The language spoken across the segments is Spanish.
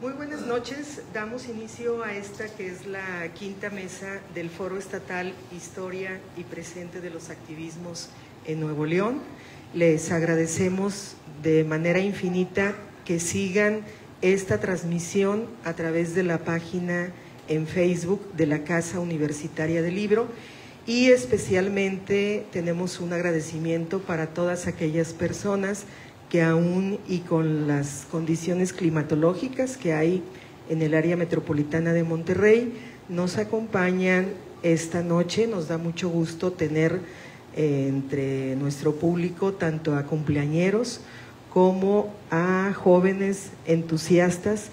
Muy buenas noches, damos inicio a esta que es la quinta mesa del Foro Estatal Historia y Presente de los Activismos en Nuevo León. Les agradecemos de manera infinita que sigan esta transmisión a través de la página en Facebook de la Casa Universitaria del Libro y especialmente tenemos un agradecimiento para todas aquellas personas que aún y con las condiciones climatológicas que hay en el área metropolitana de Monterrey, nos acompañan esta noche. Nos da mucho gusto tener entre nuestro público tanto a cumpleañeros como a jóvenes entusiastas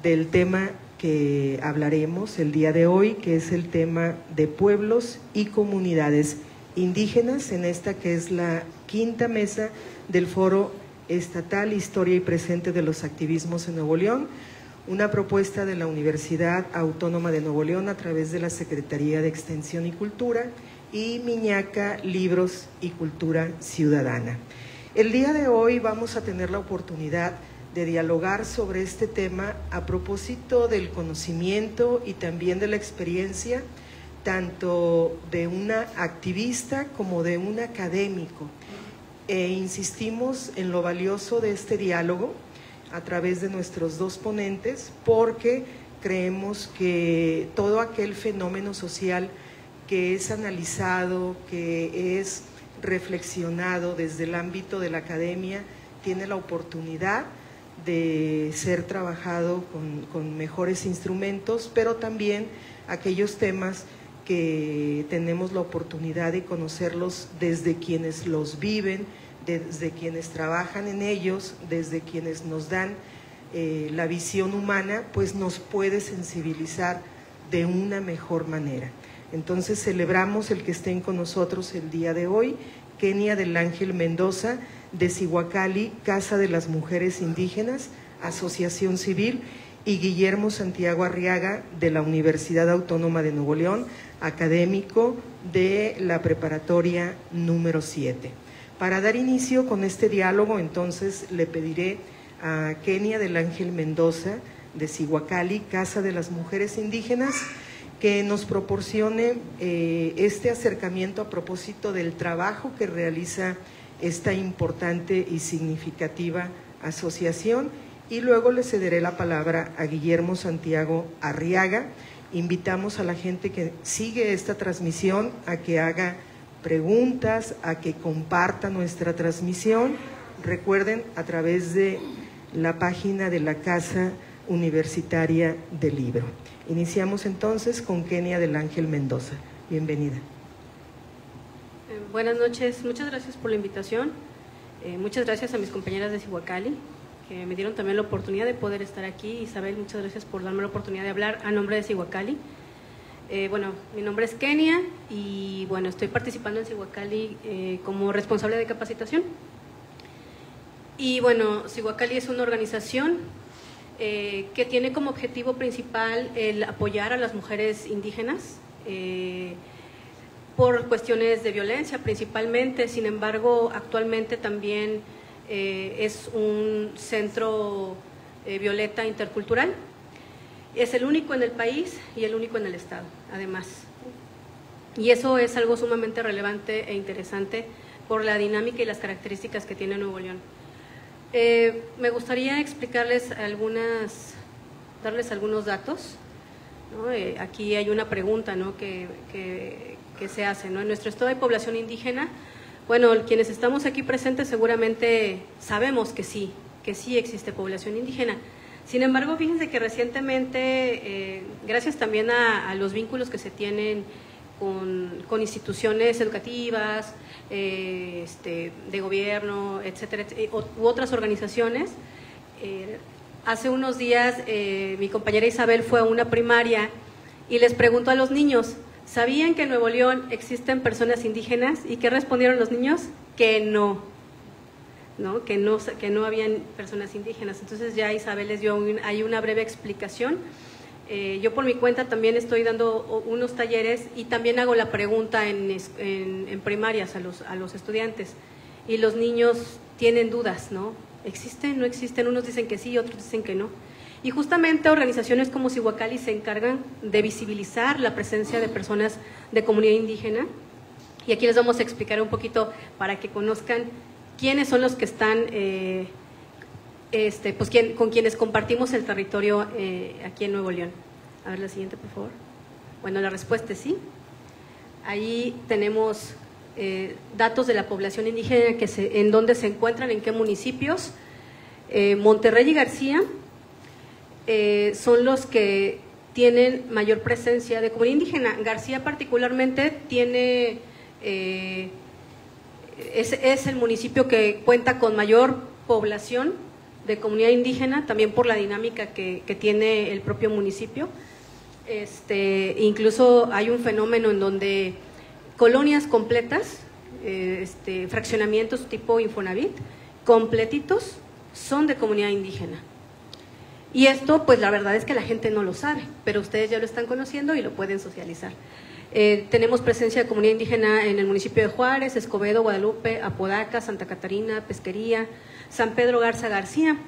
del tema que hablaremos el día de hoy, que es el tema de pueblos y comunidades indígenas, en esta que es la quinta mesa del Foro Estatal, Historia y Presente de los Activismos en Nuevo León, una propuesta de la Universidad Autónoma de Nuevo León a través de la Secretaría de Extensión y Cultura y Miñaca Libros y Cultura Ciudadana. El día de hoy vamos a tener la oportunidad de dialogar sobre este tema a propósito del conocimiento y también de la experiencia tanto de una activista como de un académico. Insistimos en lo valioso de este diálogo a través de nuestros dos ponentes porque creemos que todo aquel fenómeno social que es analizado, que es reflexionado desde el ámbito de la academia, tiene la oportunidad de ser trabajado con mejores instrumentos, pero también aquellos temas que tenemos la oportunidad de conocerlos desde quienes los viven, desde quienes trabajan en ellos, desde quienes nos dan la visión humana, pues nos puede sensibilizar de una mejor manera. Entonces celebramos el que estén con nosotros el día de hoy, Kenia del Ángel Mendoza, de Cihuacali, Casa de las Mujeres Indígenas, Asociación Civil, y Guillermo Santiago Arriaga, de la Universidad Autónoma de Nuevo León, académico de la preparatoria número 7. Para dar inicio con este diálogo, entonces, le pediré a Kenia del Ángel Mendoza, de Cihuacali, Casa de las Mujeres Indígenas, que nos proporcione este acercamiento a propósito del trabajo que realiza esta importante y significativa asociación, y luego le cederé la palabra a Guillermo Santiago Arriaga. Invitamos a la gente que sigue esta transmisión a que haga preguntas, a que comparta nuestra transmisión. Recuerden, a través de la página de la Casa Universitaria del Libro. Iniciamos entonces con Kenia del Ángel Mendoza. Bienvenida. Buenas noches, muchas gracias por la invitación. Muchas gracias a mis compañeras de Cihuacali, que me dieron también la oportunidad de poder estar aquí. Isabel, muchas gracias por darme la oportunidad de hablar a nombre de Cihuacali. Bueno, mi nombre es Kenia y bueno, estoy participando en Cihuacali como responsable de capacitación. Y bueno, Cihuacali es una organización que tiene como objetivo principal el apoyar a las mujeres indígenas por cuestiones de violencia principalmente. Sin embargo, actualmente también es un centro violeta intercultural. Es el único en el país y el único en el estado, además. Y eso es algo sumamente relevante e interesante por la dinámica y las características que tiene Nuevo León. Me gustaría explicarles darles algunos datos, ¿no? Aquí hay una pregunta, ¿no? que se hace, ¿no? En nuestro estado de población indígena, bueno, quienes estamos aquí presentes seguramente sabemos que sí existe población indígena. Sin embargo, fíjense que recientemente, gracias también a los vínculos que se tienen con instituciones educativas, de gobierno, etcétera, u otras organizaciones, hace unos días mi compañera Isabel fue a una primaria y les preguntó a los niños, ¿sabían que en Nuevo León existen personas indígenas? ¿Y qué respondieron los niños? Que no. ¿no? Que no habían personas indígenas. Entonces ya Isabel les dio hay una breve explicación. Yo por mi cuenta también estoy dando unos talleres y también hago la pregunta en primarias a los estudiantes, y los niños tienen dudas, ¿no? ¿Existen? ¿No existen? Unos dicen que sí, otros dicen que no. Y justamente organizaciones como Cihuacali se encargan de visibilizar la presencia de personas de comunidad indígena, y aquí les vamos a explicar un poquito para que conozcan quiénes son los que están, pues con quienes compartimos el territorio aquí en Nuevo León. A ver la siguiente, por favor. Bueno, la respuesta es sí. Ahí tenemos datos de la población indígena en dónde se encuentran, en qué municipios. Monterrey y García son los que tienen mayor presencia de comunidad indígena. García particularmente tiene, es el municipio que cuenta con mayor población de comunidad indígena, también por la dinámica que tiene el propio municipio. Incluso hay un fenómeno en donde colonias completas, fraccionamientos tipo Infonavit, completitos, son de comunidad indígena. Y esto, pues la verdad es que la gente no lo sabe, pero ustedes ya lo están conociendo y lo pueden socializar. Tenemos presencia de comunidad indígena en el municipio de Juárez, Escobedo, Guadalupe, Apodaca, Santa Catarina, Pesquería, San Pedro Garza García.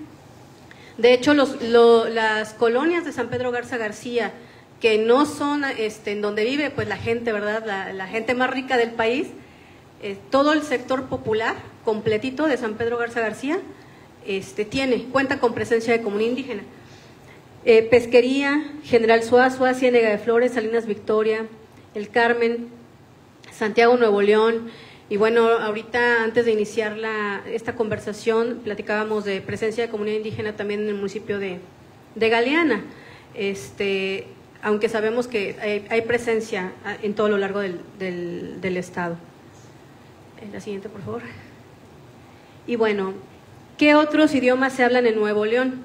De hecho, las colonias de San Pedro Garza García, que no son en donde vive pues la gente, ¿verdad? La gente más rica del país, todo el sector popular completito de San Pedro Garza García cuenta con presencia de comunidad indígena. Pesquería, General Suazua, Ciénega de Flores, Salinas Victoria, El Carmen, Santiago Nuevo León. Y bueno, ahorita antes de iniciar esta conversación platicábamos de presencia de comunidad indígena también en el municipio de Galeana, aunque sabemos que hay presencia en todo lo largo del estado. La siguiente, por favor. Y bueno, ¿qué otros idiomas se hablan en Nuevo León?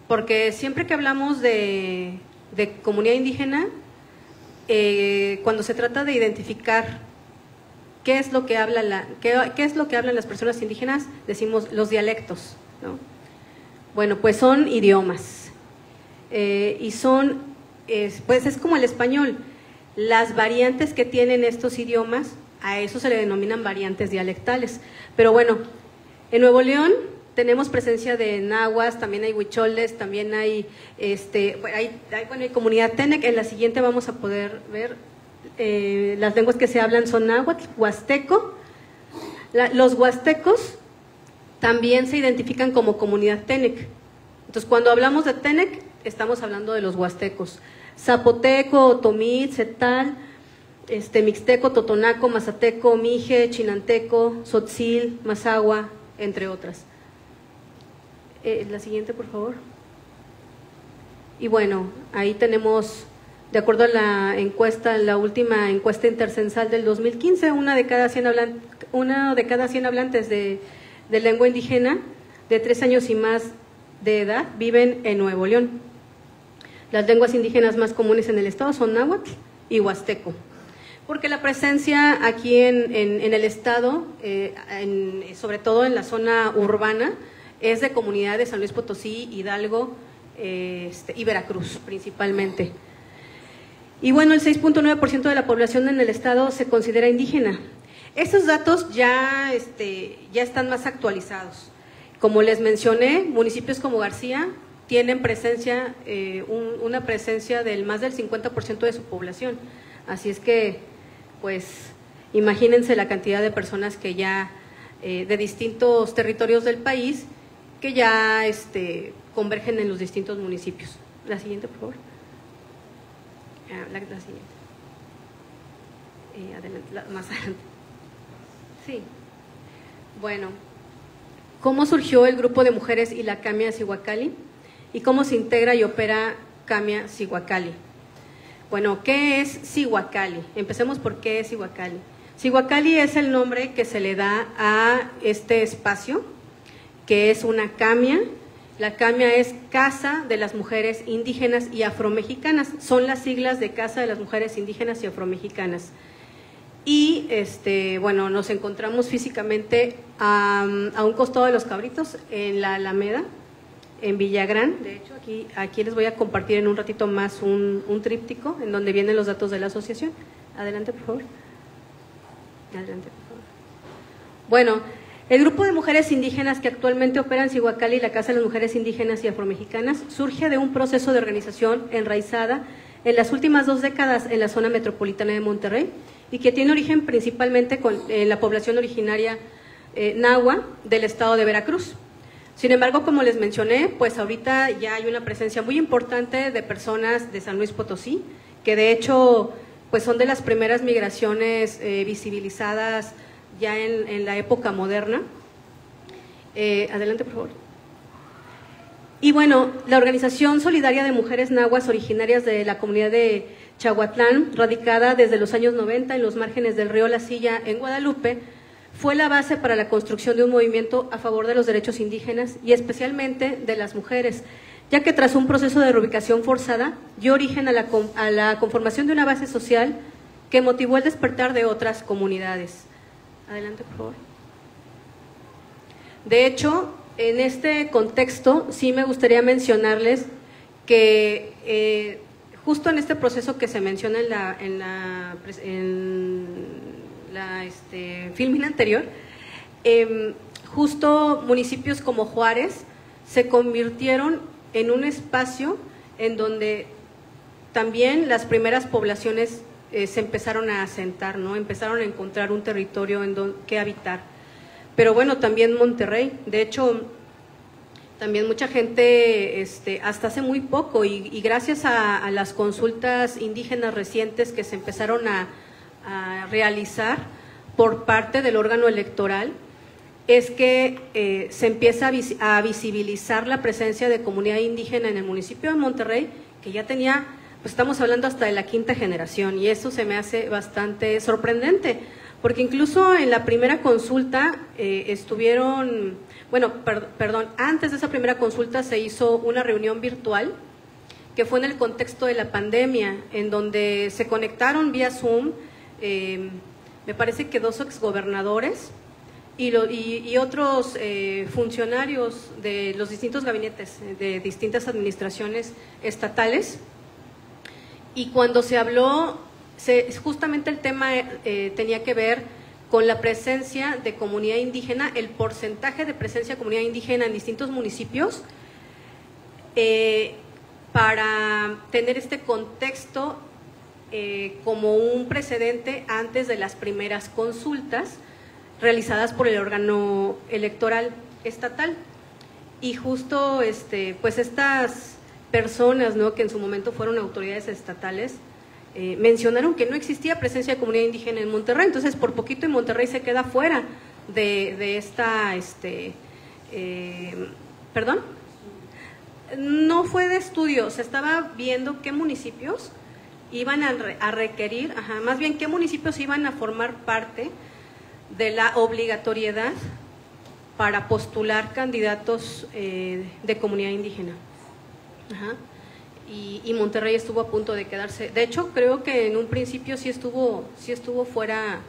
Porque siempre que hablamos de comunidad indígena, cuando se trata de identificar qué es lo que hablan las personas indígenas, decimos los dialectos, ¿no? Bueno, pues son idiomas, y son, pues es como el español, las variantes que tienen estos idiomas, a eso se le denominan variantes dialectales. Pero bueno, en Nuevo León tenemos presencia de náhuatl, también hay huicholes, también hay comunidad Tenec. En la siguiente vamos a poder ver las lenguas que se hablan son náhuatl, huasteco. Los huastecos también se identifican como comunidad Tenec. Entonces, cuando hablamos de Tenec, estamos hablando de los huastecos. Zapoteco, otomí, tzetal, mixteco, totonaco, mazateco, mije, chinanteco, tzotzil, mazahua, entre otras. La siguiente, por favor. Y bueno, ahí tenemos, de acuerdo a la encuesta, la última encuesta intercensal del 2015, una de cada 100 hablantes de lengua indígena de 3 años y más de edad viven en Nuevo León. Las lenguas indígenas más comunes en el estado son náhuatl y huasteco, porque la presencia aquí en el estado, sobre todo en la zona urbana, es de comunidades de San Luis Potosí, Hidalgo y Veracruz principalmente. Y bueno, el 6.9% de la población en el estado se considera indígena. Estos datos ya están más actualizados. Como les mencioné, municipios como García tienen presencia, una presencia del más del 50% de su población. Así es que, pues, imagínense la cantidad de personas que ya, de distintos territorios del país, que ya convergen en los distintos municipios. La siguiente, por favor. La siguiente. Adelante, más adelante. Sí. Bueno, ¿cómo surgió el grupo de mujeres y la Camia Cihuacali? ¿Y cómo se integra y opera Camia Cihuacali? Bueno, ¿qué es Cihuacali? Empecemos por qué es Cihuacali. Cihuacali es el nombre que se le da a este espacio, que es una camia. La camia es Casa de las Mujeres Indígenas y Afromexicanas. Son las siglas de Casa de las Mujeres Indígenas y Afromexicanas. y bueno, nos encontramos físicamente a un costado de Los Cabritos, en la Alameda, en Villagrán. De hecho, aquí les voy a compartir en un ratito más un tríptico en donde vienen los datos de la asociación. Adelante, por favor. Adelante, por favor. Bueno, el grupo de mujeres indígenas que actualmente opera en Cihuacali, la Casa de las Mujeres Indígenas y Afromexicanas, surge de un proceso de organización enraizada en las últimas 2 décadas en la zona metropolitana de Monterrey y que tiene origen principalmente en la población originaria nahua del estado de Veracruz. Sin embargo, como les mencioné, pues ahorita ya hay una presencia muy importante de personas de San Luis Potosí, que de hecho pues son de las primeras migraciones visibilizadas ya en la época moderna. Adelante, por favor. Y bueno, la Organización Solidaria de Mujeres Nahuas originarias de la comunidad de Chahuatlán, radicada desde los años 90 en los márgenes del río La Silla, en Guadalupe, fue la base para la construcción de un movimiento a favor de los derechos indígenas y especialmente de las mujeres, ya que tras un proceso de reubicación forzada dio origen a la conformación de una base social que motivó el despertar de otras comunidades. Adelante, por favor. De hecho, en este contexto sí me gustaría mencionarles que justo en este proceso que se menciona en la filmina anterior, justo municipios como Juárez se convirtieron en un espacio en donde también las primeras poblaciones se empezaron a asentar, ¿no? Empezaron a encontrar un territorio en que habitar. Pero bueno, también Monterrey, de hecho, también mucha gente, hasta hace muy poco, y gracias a las consultas indígenas recientes que se empezaron a realizar por parte del órgano electoral, es que se empieza a visibilizar la presencia de comunidad indígena en el municipio de Monterrey, que ya tenía, pues estamos hablando hasta de la 5ª generación, y eso se me hace bastante sorprendente, porque incluso en la primera consulta estuvieron, bueno, perdón, antes de esa primera consulta se hizo una reunión virtual, que fue en el contexto de la pandemia, en donde se conectaron vía Zoom, me parece que 2 exgobernadores y otros funcionarios de los distintos gabinetes de distintas administraciones estatales, y cuando se habló, justamente el tema tenía que ver con la presencia de comunidad indígena, el porcentaje de presencia de comunidad indígena en distintos municipios, para tener este contexto como un precedente antes de las primeras consultas realizadas por el órgano electoral estatal. Y justo pues estas personas, ¿no?, que en su momento fueron autoridades estatales, mencionaron que no existía presencia de comunidad indígena en Monterrey, entonces por poquito en Monterrey se queda fuera de esta, perdón, no fue de estudio, se estaba viendo qué municipios iban a requerir, más bien qué municipios iban a formar parte de la obligatoriedad para postular candidatos de comunidad indígena. Y Monterrey estuvo a punto de quedarse. De hecho, creo que en un principio sí estuvo fuera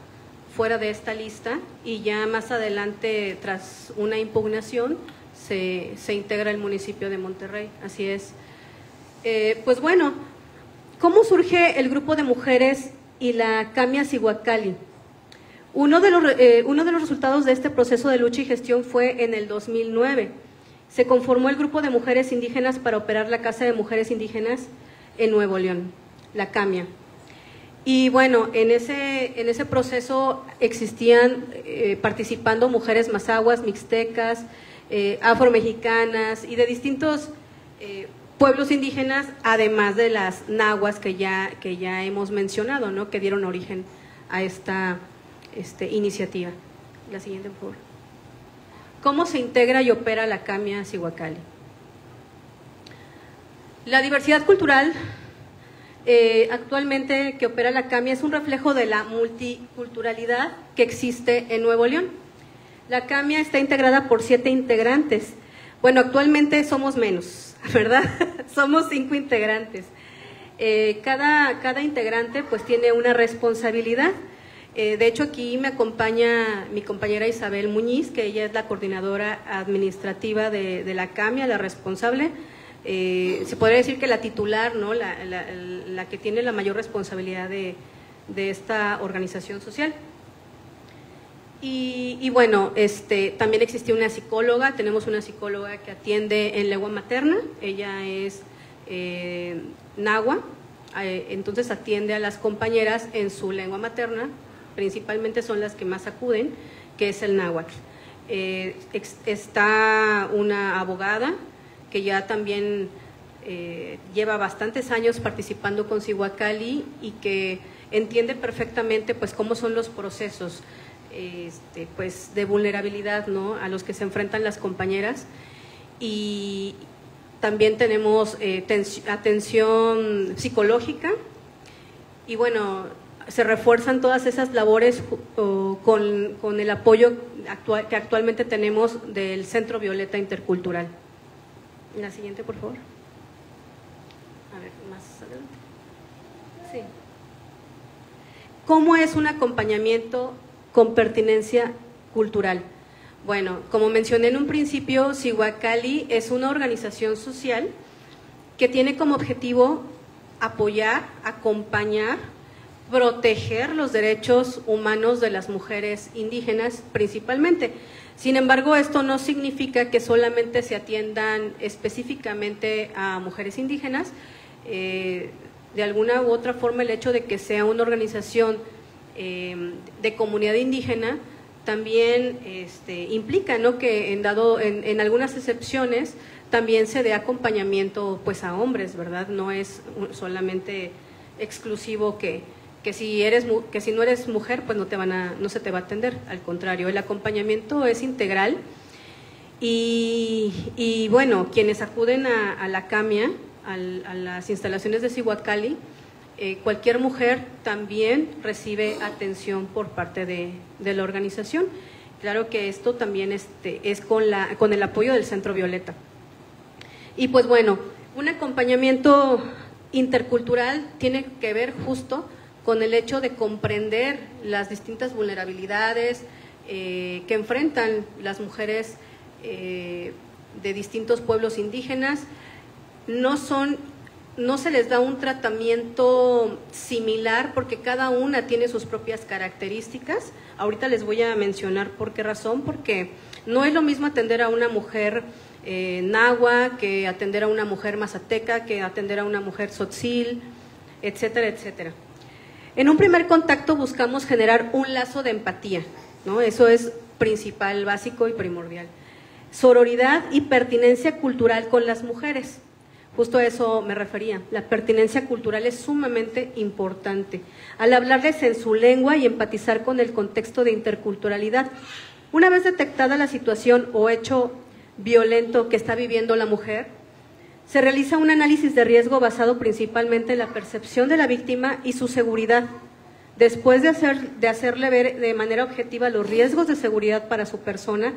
de esta lista, y ya más adelante, tras una impugnación, se integra el municipio de Monterrey. Así es. Pues bueno, ¿cómo surge el grupo de mujeres y la Camia Cihuacali? Uno de los resultados de este proceso de lucha y gestión fue en el 2009. Se conformó el grupo de mujeres indígenas para operar la Casa de Mujeres Indígenas en Nuevo León, la Camia. Y bueno, en ese proceso existían participando mujeres mazahuas, mixtecas, afromexicanas y de distintos pueblos indígenas, además de las nahuas que ya hemos mencionado, ¿no?, que dieron origen a esta iniciativa. La siguiente, por favor. ¿Cómo se integra y opera la Camia Cihuacali? La diversidad cultural actualmente que opera la Camia es un reflejo de la multiculturalidad que existe en Nuevo León. La Camia está integrada por 7 integrantes. Bueno, actualmente somos menos, ¿verdad? Somos 5 integrantes. Cada integrante pues tiene una responsabilidad, De hecho, aquí me acompaña mi compañera Isabel Muñiz, que ella es la coordinadora administrativa de la CAMIA, la responsable. Se podría decir que la titular, ¿no? la que tiene la mayor responsabilidad de esta organización social. Y bueno, también existe una psicóloga, tenemos una psicóloga que atiende en lengua materna, ella es náhuatl, entonces atiende a las compañeras en su lengua materna, principalmente son las que más acuden, que es el náhuatl. Está una abogada que ya también lleva bastantes años participando con Cihuacali y que entiende perfectamente pues cómo son los procesos pues de vulnerabilidad, ¿no?, a los que se enfrentan las compañeras. Y también tenemos atención psicológica y bueno, se refuerzan todas esas labores con el apoyo que actualmente tenemos del Centro Violeta Intercultural. La siguiente, por favor. A ver, más adelante. Sí. ¿Cómo es un acompañamiento con pertinencia cultural? Bueno, como mencioné en un principio, Cihuacali es una organización social que tiene como objetivo apoyar, acompañar, proteger los derechos humanos de las mujeres indígenas principalmente. Sin embargo, esto no significa que solamente se atiendan específicamente a mujeres indígenas. De alguna u otra forma, el hecho de que sea una organización de comunidad indígena también implica, ¿no?, que en algunas excepciones también se dé acompañamiento pues a hombres, ¿verdad? No es solamente exclusivo que si no eres mujer pues no se te va a atender, al contrario, el acompañamiento es integral. Y bueno, quienes acuden a la CAMIA, a las instalaciones de Cihuacali, cualquier mujer también recibe atención por parte de la organización. Claro que esto también es con el apoyo del Centro Violeta. Y pues bueno, un acompañamiento intercultural tiene que ver justo con el hecho de comprender las distintas vulnerabilidades que enfrentan las mujeres de distintos pueblos indígenas. No se les da un tratamiento similar porque cada una tiene sus propias características. Ahorita les voy a mencionar por qué razón, porque no es lo mismo atender a una mujer náhuatl que atender a una mujer mazateca, que atender a una mujer tzotzil, etcétera, etcétera. En un primer contacto buscamos generar un lazo de empatía, ¿no? Eso es principal, básico y primordial. Sororidad y pertinencia cultural con las mujeres. Justo a eso me refería. La pertinencia cultural es sumamente importante. Al hablarles en su lengua y empatizar con el contexto de interculturalidad. Una vez detectada la situación o hecho violento que está viviendo la mujer, se realiza un análisis de riesgo basado principalmente en la percepción de la víctima y su seguridad. Después de hacerle ver de manera objetiva los riesgos de seguridad para su persona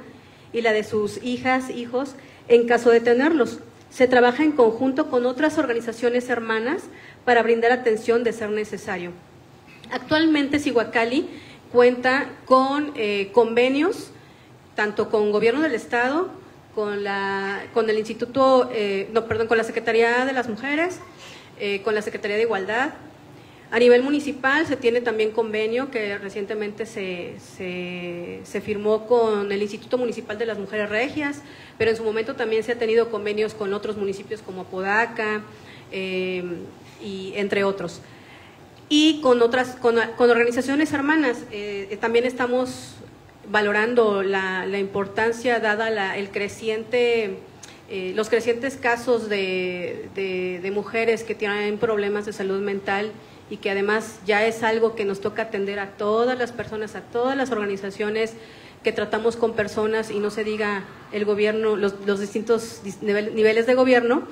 y la de sus hijas, hijos, en caso de tenerlos, se trabaja en conjunto con otras organizaciones hermanas para brindar atención de ser necesario. Actualmente Cihuacali cuenta con convenios tanto con Gobierno del Estado, con el Instituto, con la Secretaría de las Mujeres, con la Secretaría de Igualdad. A nivel municipal se tiene también convenio que recientemente se firmó con el Instituto Municipal de las Mujeres Regias, pero en su momento también se ha tenido convenios con otros municipios como Apodaca y entre otros. Y con organizaciones hermanas también estamos valorando la importancia dada los crecientes casos de mujeres que tienen problemas de salud mental y que además ya es algo que nos toca atender a todas las personas, a todas las organizaciones que tratamos con personas y no se diga el gobierno, los distintos niveles de gobierno,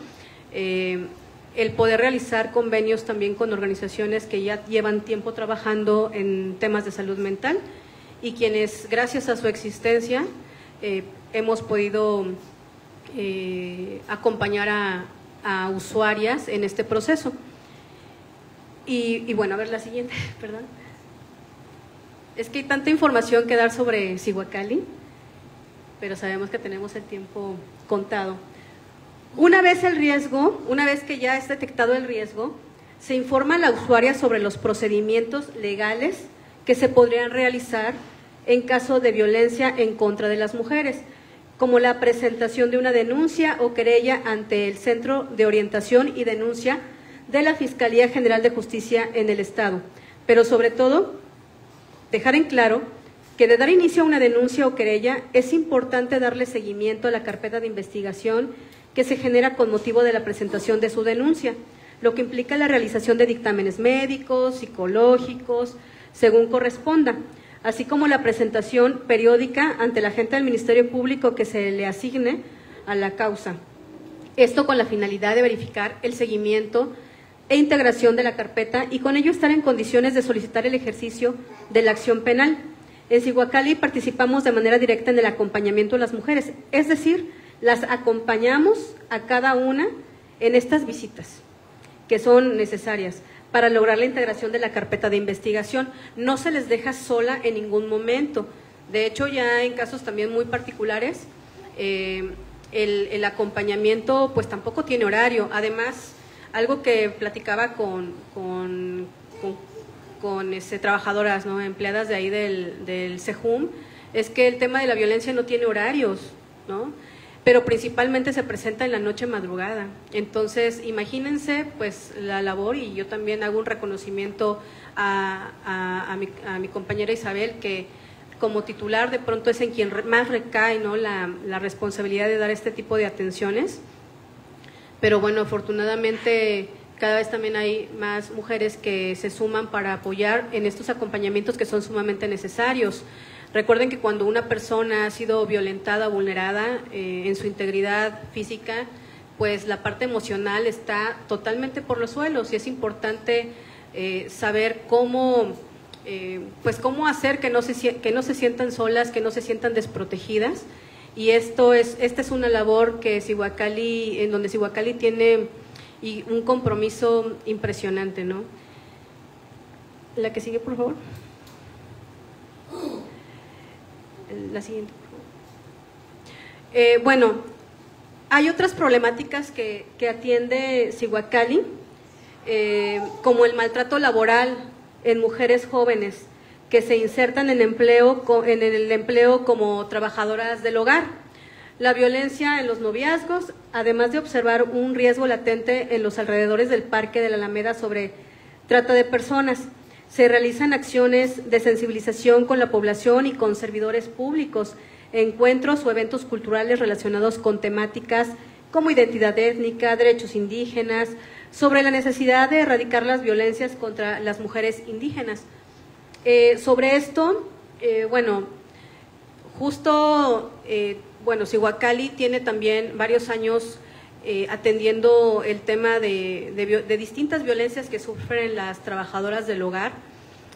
el poder realizar convenios también con organizaciones que ya llevan tiempo trabajando en temas de salud mental y quienes gracias a su existencia hemos podido acompañar a usuarias en este proceso. Y bueno, a ver la siguiente, perdón. Es que hay tanta información que dar sobre Cihuacali, pero sabemos que tenemos el tiempo contado. Una vez que ya es detectado el riesgo, se informa a la usuaria sobre los procedimientos legales que se podrían realizar en caso de violencia en contra de las mujeres, como la presentación de una denuncia o querella ante el Centro de Orientación y Denuncia de la Fiscalía General de Justicia en el Estado. Pero sobre todo, dejar en claro que de dar inicio a una denuncia o querella es importante darle seguimiento a la carpeta de investigación que se genera con motivo de la presentación de su denuncia, lo que implica la realización de dictámenes médicos, psicológicos, según corresponda, así como la presentación periódica ante la agente del Ministerio Público que se le asigne a la causa. Esto con la finalidad de verificar el seguimiento e integración de la carpeta y con ello estar en condiciones de solicitar el ejercicio de la acción penal. En Cihuacali participamos de manera directa en el acompañamiento a las mujeres, es decir, las acompañamos a cada una en estas visitas que son necesarias para lograr la integración de la carpeta de investigación. No se les deja sola en ningún momento. De hecho, ya en casos también muy particulares, el acompañamiento pues tampoco tiene horario. Además, algo que platicaba con trabajadoras, ¿no?, empleadas de ahí del CEJUM, es que el tema de la violencia no tiene horarios, ¿no?, pero principalmente se presenta en la noche madrugada. Entonces, imagínense pues la labor, y yo también hago un reconocimiento a mi compañera Isabel, que como titular de pronto es en quien más recae, ¿no?, la responsabilidad de dar este tipo de atenciones. Pero bueno, afortunadamente cada vez también hay más mujeres que se suman para apoyar en estos acompañamientos que son sumamente necesarios. Recuerden que cuando una persona ha sido violentada o vulnerada en su integridad física, pues la parte emocional está totalmente por los suelos y es importante saber cómo hacer que no se sientan solas, que no se sientan desprotegidas. Y esta es una labor que en donde Cihuacali tiene un compromiso impresionante, ¿no? La que sigue, por favor. La siguiente, por favor. Bueno, hay otras problemáticas que atiende Cihuacali, como el maltrato laboral en mujeres jóvenes que se insertan en el empleo como trabajadoras del hogar, la violencia en los noviazgos, además de observar un riesgo latente en los alrededores del Parque de la Alameda sobre trata de personas. Se realizan acciones de sensibilización con la población y con servidores públicos, encuentros o eventos culturales relacionados con temáticas como identidad étnica, derechos indígenas, sobre la necesidad de erradicar las violencias contra las mujeres indígenas. Sobre esto, Cihuacali tiene también varios años atendiendo el tema de distintas violencias que sufren las trabajadoras del hogar,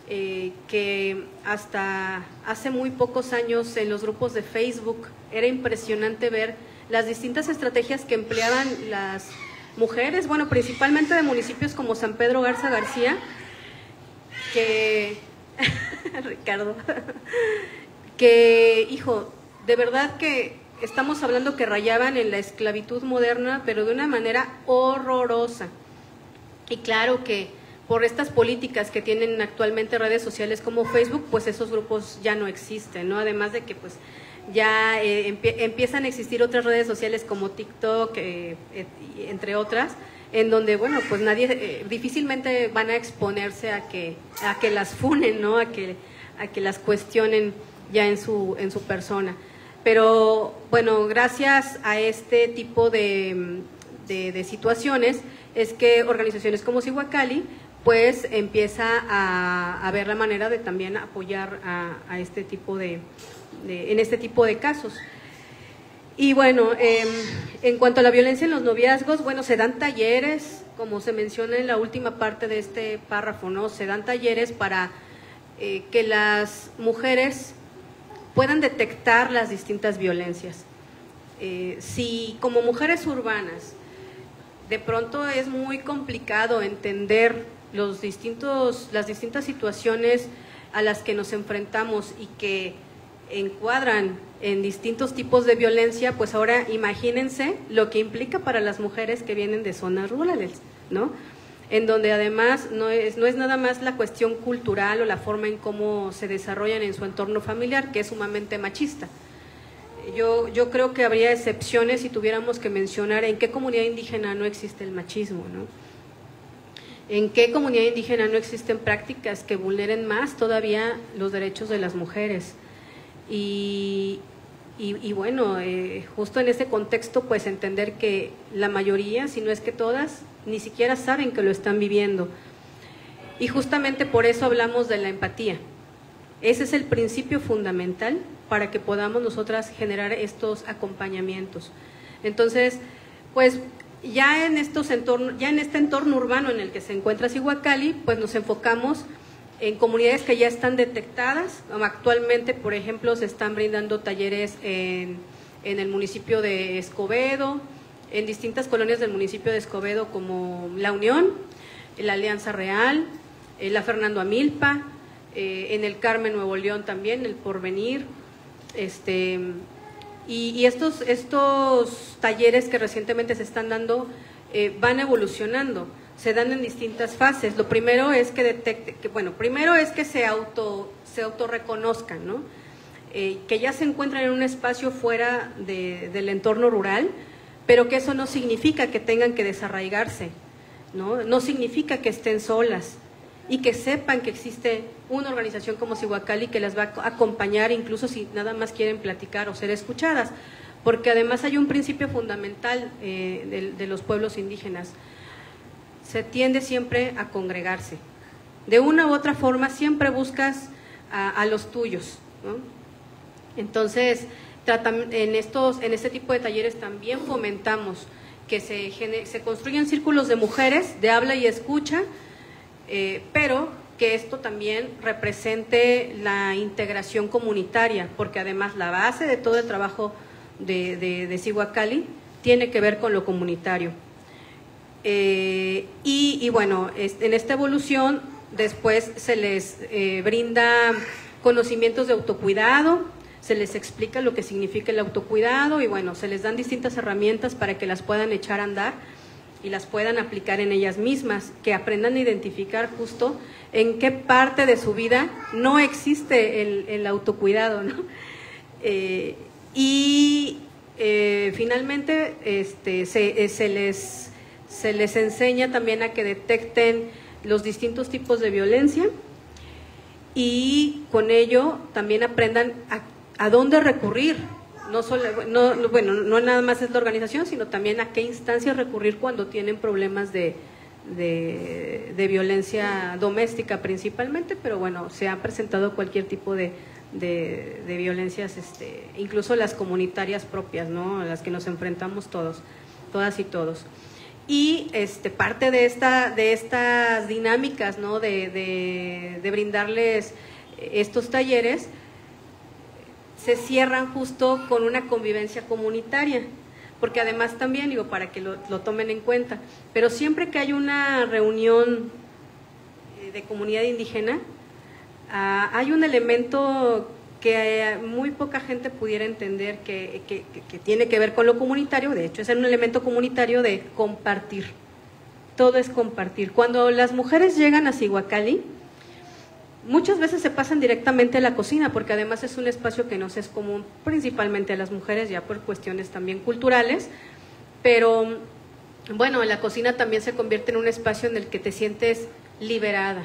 que hasta hace muy pocos años en los grupos de Facebook era impresionante ver las distintas estrategias que empleaban las mujeres, bueno, principalmente de municipios como San Pedro Garza García, que Ricardo, que, hijo, de verdad que estamos hablando que rayaban en la esclavitud moderna, pero de una manera horrorosa. Y claro que por estas políticas que tienen actualmente redes sociales como Facebook, pues esos grupos ya no existen, ¿no? Además de que pues ya empiezan a existir otras redes sociales como TikTok, entre otras, en donde, bueno, pues nadie, difícilmente van a exponerse a que las funen, ¿no?, a que las cuestionen ya en su persona. Pero bueno, gracias a este tipo de situaciones es que organizaciones como Cihuacali pues empieza a ver la manera de también apoyar en este tipo de casos. Y bueno, en cuanto a la violencia en los noviazgos, bueno, se dan talleres, como se menciona en la última parte de este párrafo, ¿no? Se dan talleres para que las mujeres puedan detectar las distintas violencias. Si como mujeres urbanas de pronto es muy complicado entender las distintas situaciones a las que nos enfrentamos y que encuadran en distintos tipos de violencia, pues ahora imagínense lo que implica para las mujeres que vienen de zonas rurales, ¿no? En donde además no es nada más la cuestión cultural o la forma en cómo se desarrollan en su entorno familiar, que es sumamente machista. Yo creo que habría excepciones si tuviéramos que mencionar en qué comunidad indígena no existe el machismo, ¿no? En qué comunidad indígena no existen prácticas que vulneren más todavía los derechos de las mujeres. Y bueno, justo en ese contexto, pues entender que la mayoría, si no es que todas, ni siquiera saben que lo están viviendo. Y justamente por eso hablamos de la empatía. Ese es el principio fundamental para que podamos nosotras generar estos acompañamientos. Entonces, pues ya en este entorno urbano en el que se encuentra Cihuacali, pues nos enfocamos en comunidades que ya están detectadas. Actualmente, por ejemplo, se están brindando talleres en el municipio de Escobedo, en distintas colonias del municipio de Escobedo como La Unión, la Alianza Real, la Fernando Amilpa, en el Carmen Nuevo León también, el Porvenir, y estos talleres que recientemente se están dando van evolucionando, se dan en distintas fases. Lo primero es que se autorreconozcan, ¿no? Que ya se encuentran en un espacio fuera del entorno rural, pero que eso no significa que tengan que desarraigarse, ¿no? No significa que estén solas, y que sepan que existe una organización como Cihuacali que las va a acompañar, incluso si nada más quieren platicar o ser escuchadas, porque además hay un principio fundamental de los pueblos indígenas: se tiende siempre a congregarse, de una u otra forma siempre buscas a los tuyos, ¿no? Entonces, en este tipo de talleres también fomentamos que se construyan círculos de mujeres de habla y escucha, pero que esto también represente la integración comunitaria, porque además la base de todo el trabajo de Cihuacali tiene que ver con lo comunitario. Y bueno, en esta evolución después se les brinda conocimientos de autocuidado, se les explica lo que significa el autocuidado y bueno, se les dan distintas herramientas para que las puedan echar a andar y las puedan aplicar en ellas mismas, que aprendan a identificar justo en qué parte de su vida no existe el autocuidado, ¿no? Finalmente se les enseña también a que detecten los distintos tipos de violencia y con ello también aprendan a dónde recurrir. No nada más es la organización, sino también a qué instancias recurrir cuando tienen problemas de violencia doméstica principalmente, pero bueno, se ha presentado cualquier tipo de violencias, incluso las comunitarias propias, ¿no? A las que nos enfrentamos todas y todos. Y parte de estas dinámicas, ¿no? de brindarles estos talleres, se cierran justo con una convivencia comunitaria, porque además también, digo, para que lo tomen en cuenta, pero siempre que hay una reunión de comunidad indígena, hay un elemento que muy poca gente pudiera entender que tiene que ver con lo comunitario. De hecho, es un elemento comunitario de compartir. Todo es compartir. Cuando las mujeres llegan a Cihuacali, muchas veces se pasan directamente a la cocina, porque además es un espacio que nos es común principalmente a las mujeres, ya por cuestiones también culturales, pero bueno, la cocina también se convierte en un espacio en el que te sientes liberada,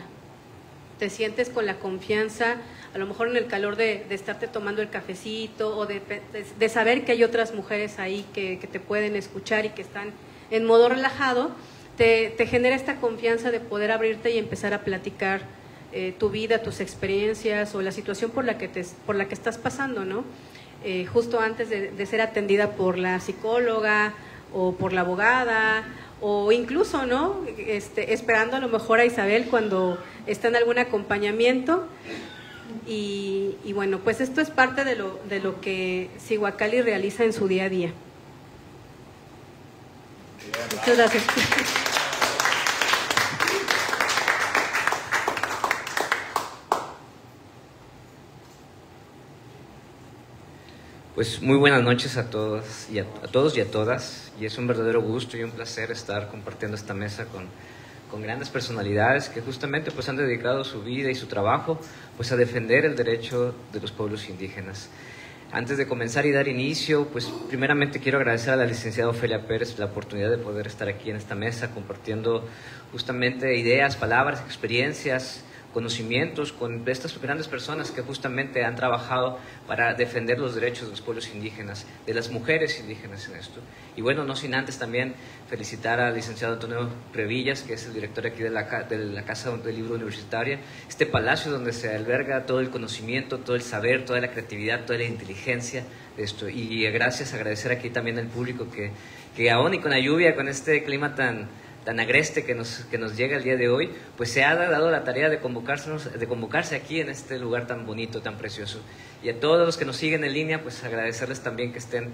te sientes con la confianza, a lo mejor en el calor de estarte tomando el cafecito o de saber que hay otras mujeres ahí que te pueden escuchar y que están en modo relajado, te genera esta confianza de poder abrirte y empezar a platicar tu vida, tus experiencias o la situación por la que estás pasando, ¿no? Justo antes de ser atendida por la psicóloga o por la abogada, o incluso, ¿no? Esperando a lo mejor a Isabel cuando está en algún acompañamiento. Y bueno, pues esto es parte de lo que Cihuacali realiza en su día a día. Muchas gracias. Pues muy buenas noches a todos y a todas, y es un verdadero gusto y un placer estar compartiendo esta mesa con grandes personalidades que justamente pues han dedicado su vida y su trabajo pues a defender el derecho de los pueblos indígenas. Antes de comenzar y dar inicio, pues primeramente quiero agradecer a la licenciada Ofelia Pérez la oportunidad de poder estar aquí en esta mesa compartiendo justamente ideas, palabras, experiencias, conocimientos con estas grandes personas que justamente han trabajado para defender los derechos de los pueblos indígenas, de las mujeres indígenas en esto. Y bueno, no sin antes también felicitar al licenciado Antonio Revillas, que es el director aquí de la Casa del Libro Universitaria, este palacio donde se alberga todo el conocimiento, todo el saber, toda la creatividad, toda la inteligencia de esto. Y agradecer aquí también al público que aún y con la lluvia, con este clima tan agreste que nos llega el día de hoy, pues se ha dado la tarea de convocarse aquí en este lugar tan bonito, tan precioso. Y a todos los que nos siguen en línea, pues agradecerles también que estén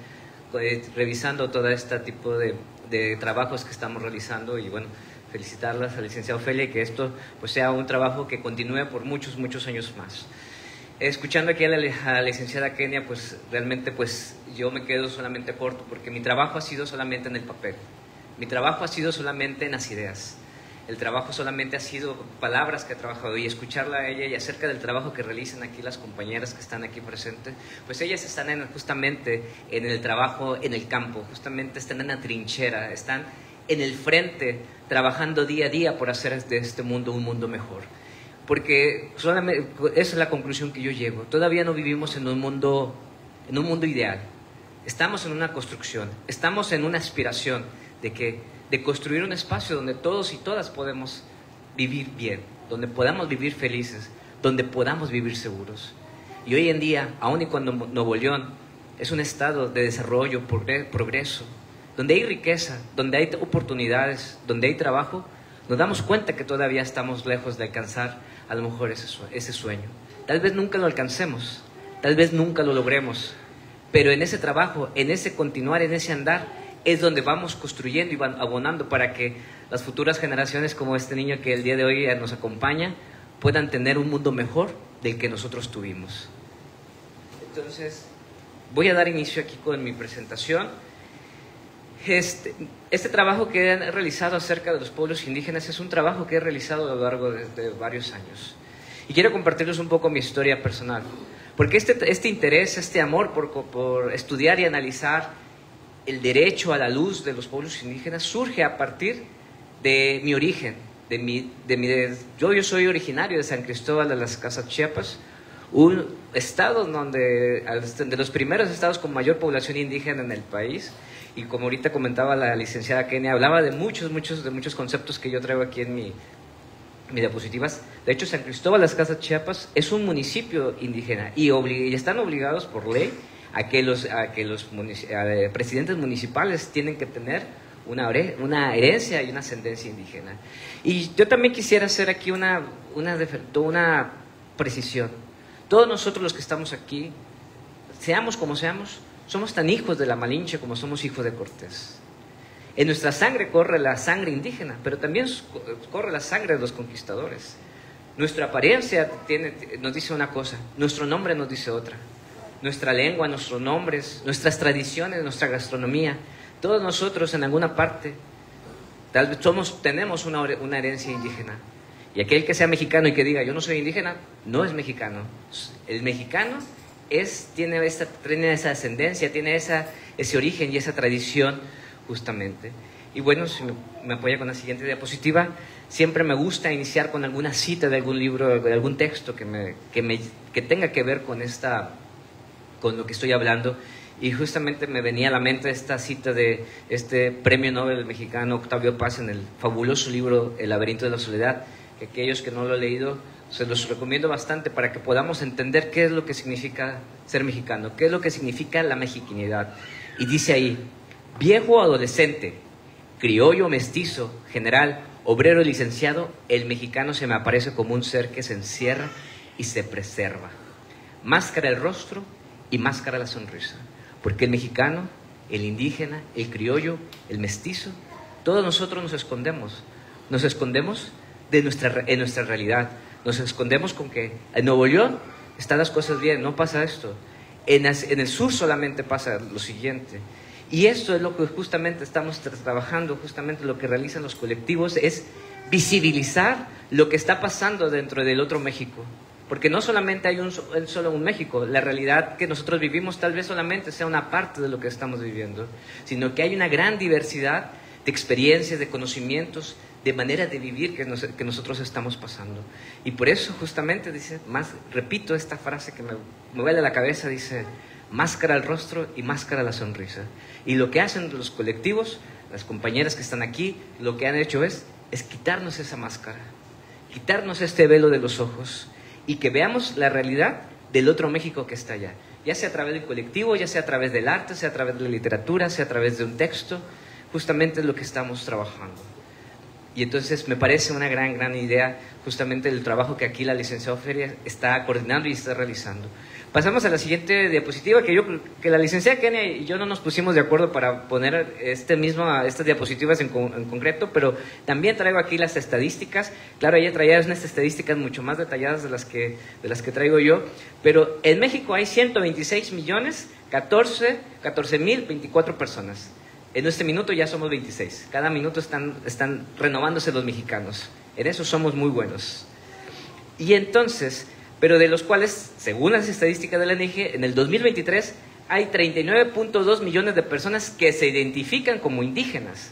revisando todo este tipo de trabajos que estamos realizando y bueno, felicitarlas a la licenciada Ofelia y que esto pues sea un trabajo que continúe por muchos años más. Escuchando aquí a la licenciada Kenia, pues realmente pues yo me quedo solamente corto porque mi trabajo ha sido solamente en el papel. Mi trabajo ha sido solamente en las ideas. El trabajo solamente ha sido palabras que he trabajado y escucharla a ella y acerca del trabajo que realizan aquí las compañeras que están aquí presentes, pues ellas están justamente en el trabajo en el campo, justamente están en la trinchera, están en el frente trabajando día a día por hacer de este mundo un mundo mejor. Porque solamente, esa es la conclusión que yo llego. Todavía no vivimos en un mundo ideal. Estamos en una construcción, estamos en una aspiración de construir un espacio donde todos y todas podemos vivir bien, donde podamos vivir felices, donde podamos vivir seguros. Y hoy en día, aun y cuando Nuevo León es un estado de desarrollo, progreso, donde hay riqueza, donde hay oportunidades, donde hay trabajo, nos damos cuenta que todavía estamos lejos de alcanzar a lo mejor ese sueño. Tal vez nunca lo alcancemos, tal vez nunca lo logremos, pero en ese trabajo, en ese continuar, en ese andar, es donde vamos construyendo y van abonando para que las futuras generaciones como este niño que el día de hoy nos acompaña puedan tener un mundo mejor del que nosotros tuvimos. Entonces, voy a dar inicio aquí con mi presentación. Este trabajo que he realizado acerca de los pueblos indígenas es un trabajo que he realizado a lo largo de varios años. Y quiero compartirles un poco mi historia personal. Porque este interés, este amor por estudiar y analizar el derecho a la luz de los pueblos indígenas surge a partir de mi origen. Yo soy originario de San Cristóbal de las Casas, Chiapas, un estado de los primeros estados con mayor población indígena en el país. Y como ahorita comentaba la licenciada Kenia, hablaba de muchos conceptos que yo traigo aquí en mi diapositivas. De hecho, San Cristóbal de las Casas, Chiapas es un municipio indígena y están obligados por ley a que los presidentes municipales tienen que tener una herencia y una ascendencia indígena. Y yo también quisiera hacer aquí una precisión. Todos nosotros los que estamos aquí, seamos como seamos, somos tan hijos de la Malinche como somos hijos de Cortés. En nuestra sangre corre la sangre indígena, pero también corre la sangre de los conquistadores. Nuestra apariencia nos dice una cosa, nuestro nombre nos dice otra. Nuestra lengua, nuestros nombres, nuestras tradiciones, nuestra gastronomía, todos nosotros en alguna parte tal vez tenemos una herencia indígena. Y aquel que sea mexicano y que diga yo no soy indígena, no es mexicano. El mexicano tiene esa ascendencia, tiene ese origen y esa tradición justamente. Y bueno, si me apoya con la siguiente diapositiva, siempre me gusta iniciar con alguna cita de algún libro, de algún texto que tenga que ver con lo que estoy hablando. Y justamente me venía a la mente esta cita de este premio Nobel mexicano Octavio Paz en el fabuloso libro El laberinto de la soledad, que aquellos que no lo han leído se los recomiendo bastante para que podamos entender qué es lo que significa ser mexicano, qué es lo que significa la mexicanidad. Y dice ahí, viejo o adolescente, criollo, mestizo, general, obrero, licenciado, el mexicano se me aparece como un ser que se encierra y se preserva. Máscara el rostro y máscara la sonrisa. Porque el mexicano, el indígena, el criollo, el mestizo, todos nosotros nos escondemos. Nos escondemos en nuestra realidad. Nos escondemos con que en Nuevo León están las cosas bien, no pasa esto. En el sur solamente pasa lo siguiente. Y esto es lo que justamente estamos trabajando, justamente lo que realizan los colectivos, es visibilizar lo que está pasando dentro del otro México. Porque no solamente hay solo un México, la realidad que nosotros vivimos tal vez solamente sea una parte de lo que estamos viviendo, sino que hay una gran diversidad de experiencias, de conocimientos, de maneras de vivir que nosotros estamos pasando. Y por eso justamente dice, repito esta frase que me vuela la cabeza, dice, máscara al rostro y máscara a la sonrisa. Y lo que hacen los colectivos, las compañeras que están aquí, lo que han hecho es quitarnos esa máscara, quitarnos este velo de los ojos, y que veamos la realidad del otro México que está allá, ya sea a través del colectivo, ya sea a través del arte, sea a través de la literatura, sea a través de un texto, justamente es lo que estamos trabajando. Y entonces me parece una gran idea justamente el trabajo que aquí la licenciada Ofelia está coordinando y está realizando. Pasamos a la siguiente diapositiva, que yo creo que la licenciada Kenia y yo no nos pusimos de acuerdo para poner estas diapositivas en concreto, pero también traigo aquí las estadísticas. Claro, ella traía unas estadísticas mucho más detalladas de las que traigo yo, pero en México hay 126.014.024 personas. En este minuto ya somos 26. Cada minuto están renovándose los mexicanos. En eso somos muy buenos. Y entonces, pero de los cuales, según las estadísticas de la INEGI, en el 2023 hay 39.2 millones de personas que se identifican como indígenas.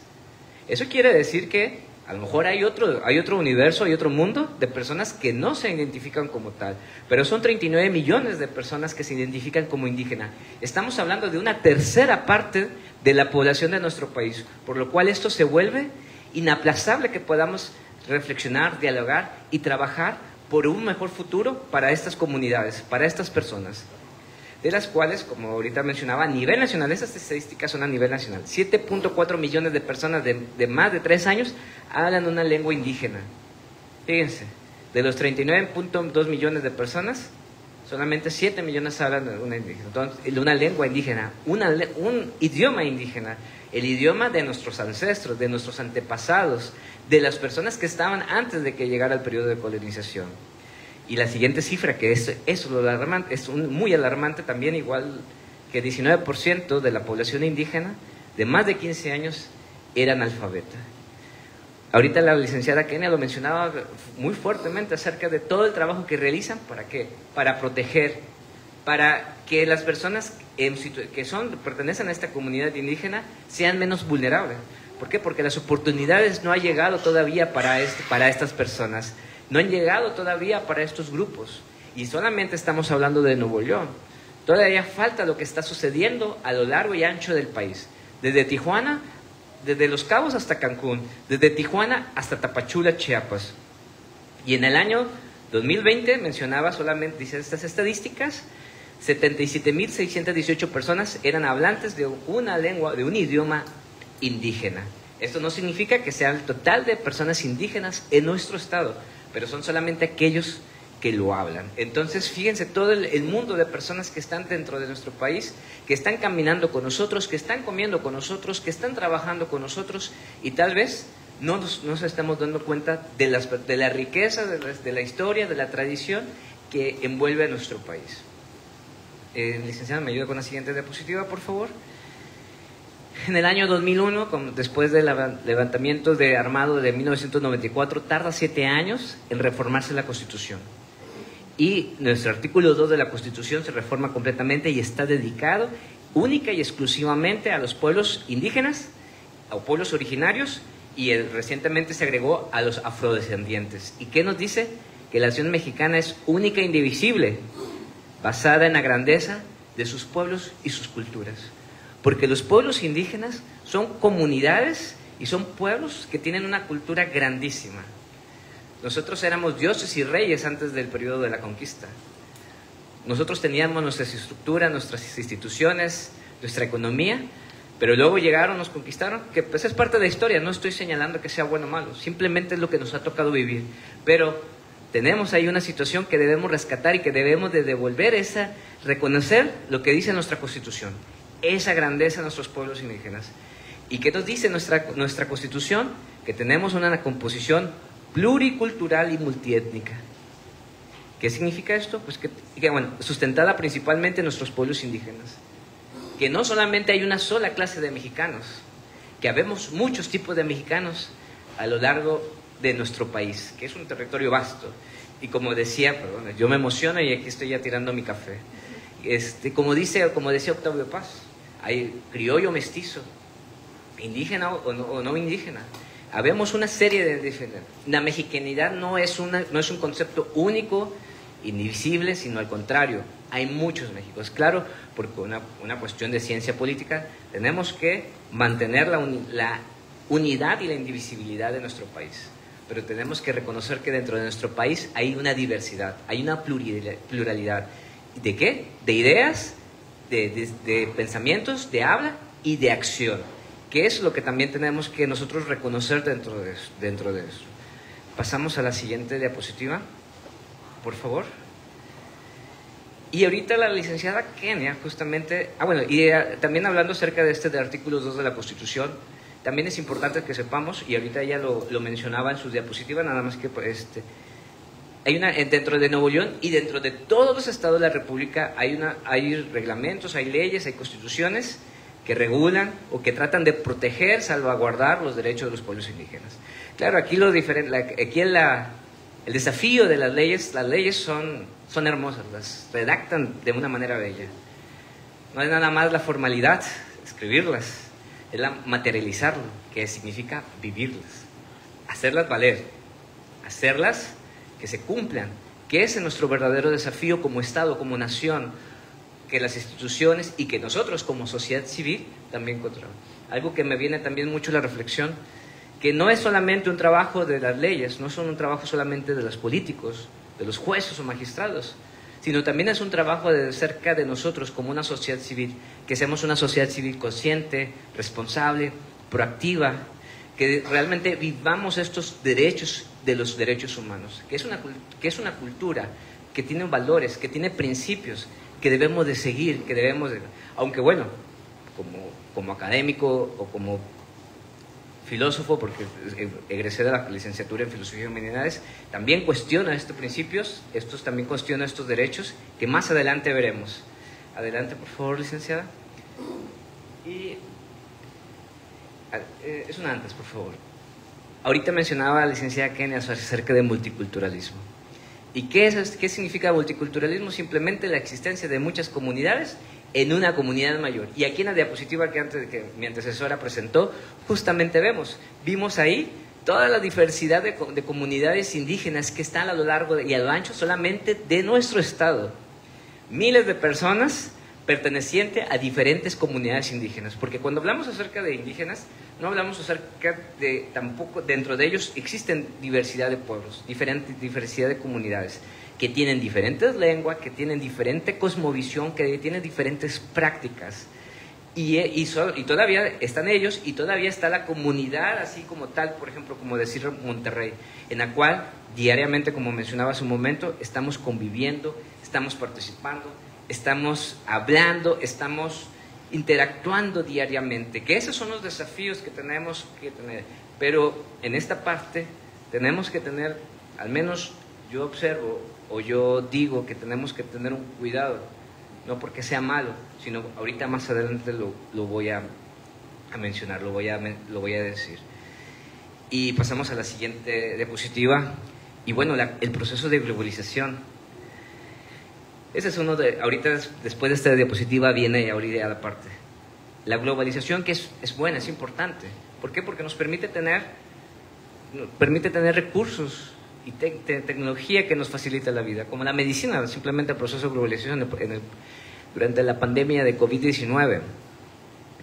Eso quiere decir que a lo mejor hay otro universo, hay otro mundo de personas que no se identifican como tal, pero son 39 millones de personas que se identifican como indígena. Estamos hablando de una tercera parte de la población de nuestro país, por lo cual esto se vuelve inaplazable que podamos reflexionar, dialogar y trabajar por un mejor futuro para estas comunidades, para estas personas, de las cuales, como ahorita mencionaba, a nivel nacional, estas estadísticas son a nivel nacional, 7.4 millones de personas de más de 3 años hablan una lengua indígena. Fíjense, de los 39.2 millones de personas, solamente 7 millones hablan una lengua indígena, un idioma indígena, el idioma de nuestros ancestros, de nuestros antepasados, de las personas que estaban antes de que llegara el periodo de colonización. Y la siguiente cifra, que es muy alarmante también, igual que 19% de la población indígena de más de 15 años era analfabeta. Ahorita la licenciada Kenia lo mencionaba muy fuertemente acerca de todo el trabajo que realizan. ¿Para qué? Para proteger, para que las personas que pertenecen a esta comunidad indígena sean menos vulnerables. ¿Por qué? Porque las oportunidades no han llegado todavía para estas personas, no han llegado todavía para estos grupos. Y solamente estamos hablando de Nuevo León. Todavía falta lo que está sucediendo a lo largo y ancho del país. Desde Tijuana, desde Los Cabos hasta Cancún, desde Tijuana hasta Tapachula, Chiapas. Y en el año 2020, mencionaba solamente, dice estas estadísticas, 77.618 personas eran hablantes de una lengua, de un idioma indígena. Esto no significa que sea el total de personas indígenas en nuestro estado, pero son solamente aquellos que lo hablan. Entonces, fíjense todo el mundo de personas que están dentro de nuestro país, que están caminando con nosotros, que están comiendo con nosotros, que están trabajando con nosotros, y tal vez no nos estamos dando cuenta de la riqueza, de la historia, de la tradición que envuelve a nuestro país. Licenciada, ¿me ayuda con la siguiente diapositiva, por favor? En el año 2001, después del levantamiento armado de 1994, tarda 7 años en reformarse la Constitución. Y nuestro artículo 2 de la Constitución se reforma completamente y está dedicado única y exclusivamente a los pueblos indígenas, a pueblos originarios, y recientemente se agregó a los afrodescendientes. ¿Y qué nos dice? Que la nación mexicana es única e indivisible, basada en la grandeza de sus pueblos y sus culturas. Porque los pueblos indígenas son comunidades y son pueblos que tienen una cultura grandísima. Nosotros éramos dioses y reyes antes del periodo de la conquista. Nosotros teníamos nuestras estructuras, nuestras instituciones, nuestra economía, pero luego llegaron, nos conquistaron, que pues es parte de la historia, no estoy señalando que sea bueno o malo, simplemente es lo que nos ha tocado vivir. Pero tenemos ahí una situación que debemos rescatar y que debemos de devolver reconocer lo que dice nuestra Constitución, esa grandeza de nuestros pueblos indígenas. ¿Y qué nos dice nuestra Constitución? Que tenemos una composición pluricultural y multiétnica. ¿Qué significa esto? Pues que bueno, sustentada principalmente en nuestros pueblos indígenas. Que no solamente hay una sola clase de mexicanos, que habemos muchos tipos de mexicanos a lo largo de nuestro país, que es un territorio vasto. Y como decía, perdón, yo me emociono y aquí estoy ya tirando mi café. Como decía Octavio Paz, hay criollo mestizo, indígena o no indígena. Habemos una serie de diferencias. La mexicanidad no es un concepto único, indivisible, sino al contrario, hay muchos Méxicos. Claro, porque una cuestión de ciencia política, tenemos que mantener la unidad y la indivisibilidad de nuestro país. Pero tenemos que reconocer que dentro de nuestro país hay una diversidad, hay una pluralidad. ¿De qué? De ideas, de pensamientos, de habla y de acción. Que es lo que también tenemos que nosotros reconocer dentro de eso. Pasamos a la siguiente diapositiva, por favor. Y ahorita la licenciada Kenia, justamente, también hablando acerca del artículo 2 de la Constitución, también es importante que sepamos, y ahorita ella lo mencionaba en sus diapositivas, nada más que dentro de Nuevo León y dentro de todos los estados de la República hay reglamentos, hay leyes, hay constituciones que regulan o que tratan de proteger, salvaguardar los derechos de los pueblos indígenas. Claro, aquí el desafío de las leyes son hermosas, las redactan de una manera bella. No es nada más la formalidad, escribirlas, es la materializarlo, que significa vivirlas, hacerlas valer, hacerlas que se cumplan, que ese es nuestro verdadero desafío como Estado, como nación, que las instituciones y que nosotros como sociedad civil también controlamos. Algo que me viene también mucho la reflexión, que no es solamente un trabajo de las leyes, no son un trabajo solamente de los políticos, de los jueces o magistrados, sino también es un trabajo de cerca de nosotros como una sociedad civil, que seamos una sociedad civil consciente, responsable, proactiva, que realmente vivamos estos derechos de los derechos humanos, que es una cultura, que tiene valores, que tiene principios, que debemos de seguir, aunque bueno, como académico o como filósofo, porque egresé de la licenciatura en Filosofía y Humanidades, también cuestiona estos principios, también cuestiona estos derechos, que más adelante veremos. Adelante, por favor, licenciada. Y es una antes, por favor. Ahorita mencionaba la licenciada Kenia acerca de multiculturalismo. ¿Y qué significa multiculturalismo? Simplemente la existencia de muchas comunidades en una comunidad mayor. Y aquí en la diapositiva que mi antecesora presentó, justamente vimos ahí toda la diversidad de comunidades indígenas que están a lo largo y a lo ancho solamente de nuestro estado. Miles de personas pertenecientes a diferentes comunidades indígenas. Porque cuando hablamos acerca de indígenas, no hablamos acerca de, tampoco, dentro de ellos existen diversidad de pueblos, diversidad de comunidades, que tienen diferentes lenguas, que tienen diferente cosmovisión, que tienen diferentes prácticas. Y todavía están ellos y todavía está la comunidad así como tal, por ejemplo, como decir Monterrey, en la cual diariamente, como mencionaba hace un momento, estamos conviviendo, estamos participando, estamos hablando, estamos interactuando diariamente, que esos son los desafíos que tenemos que tener. Pero en esta parte tenemos que tener, al menos yo observo o yo digo que tenemos que tener un cuidado, no porque sea malo, sino ahorita más adelante lo voy a mencionar, lo voy a decir. Y pasamos a la siguiente diapositiva. Y bueno, el proceso de globalización. Ese es uno de, ahorita después de esta diapositiva viene ahorita la parte. La globalización, que es buena, es importante. ¿Por qué? Porque nos permite tener recursos y tecnología que nos facilita la vida, como la medicina, simplemente el proceso de globalización. Durante la pandemia de COVID-19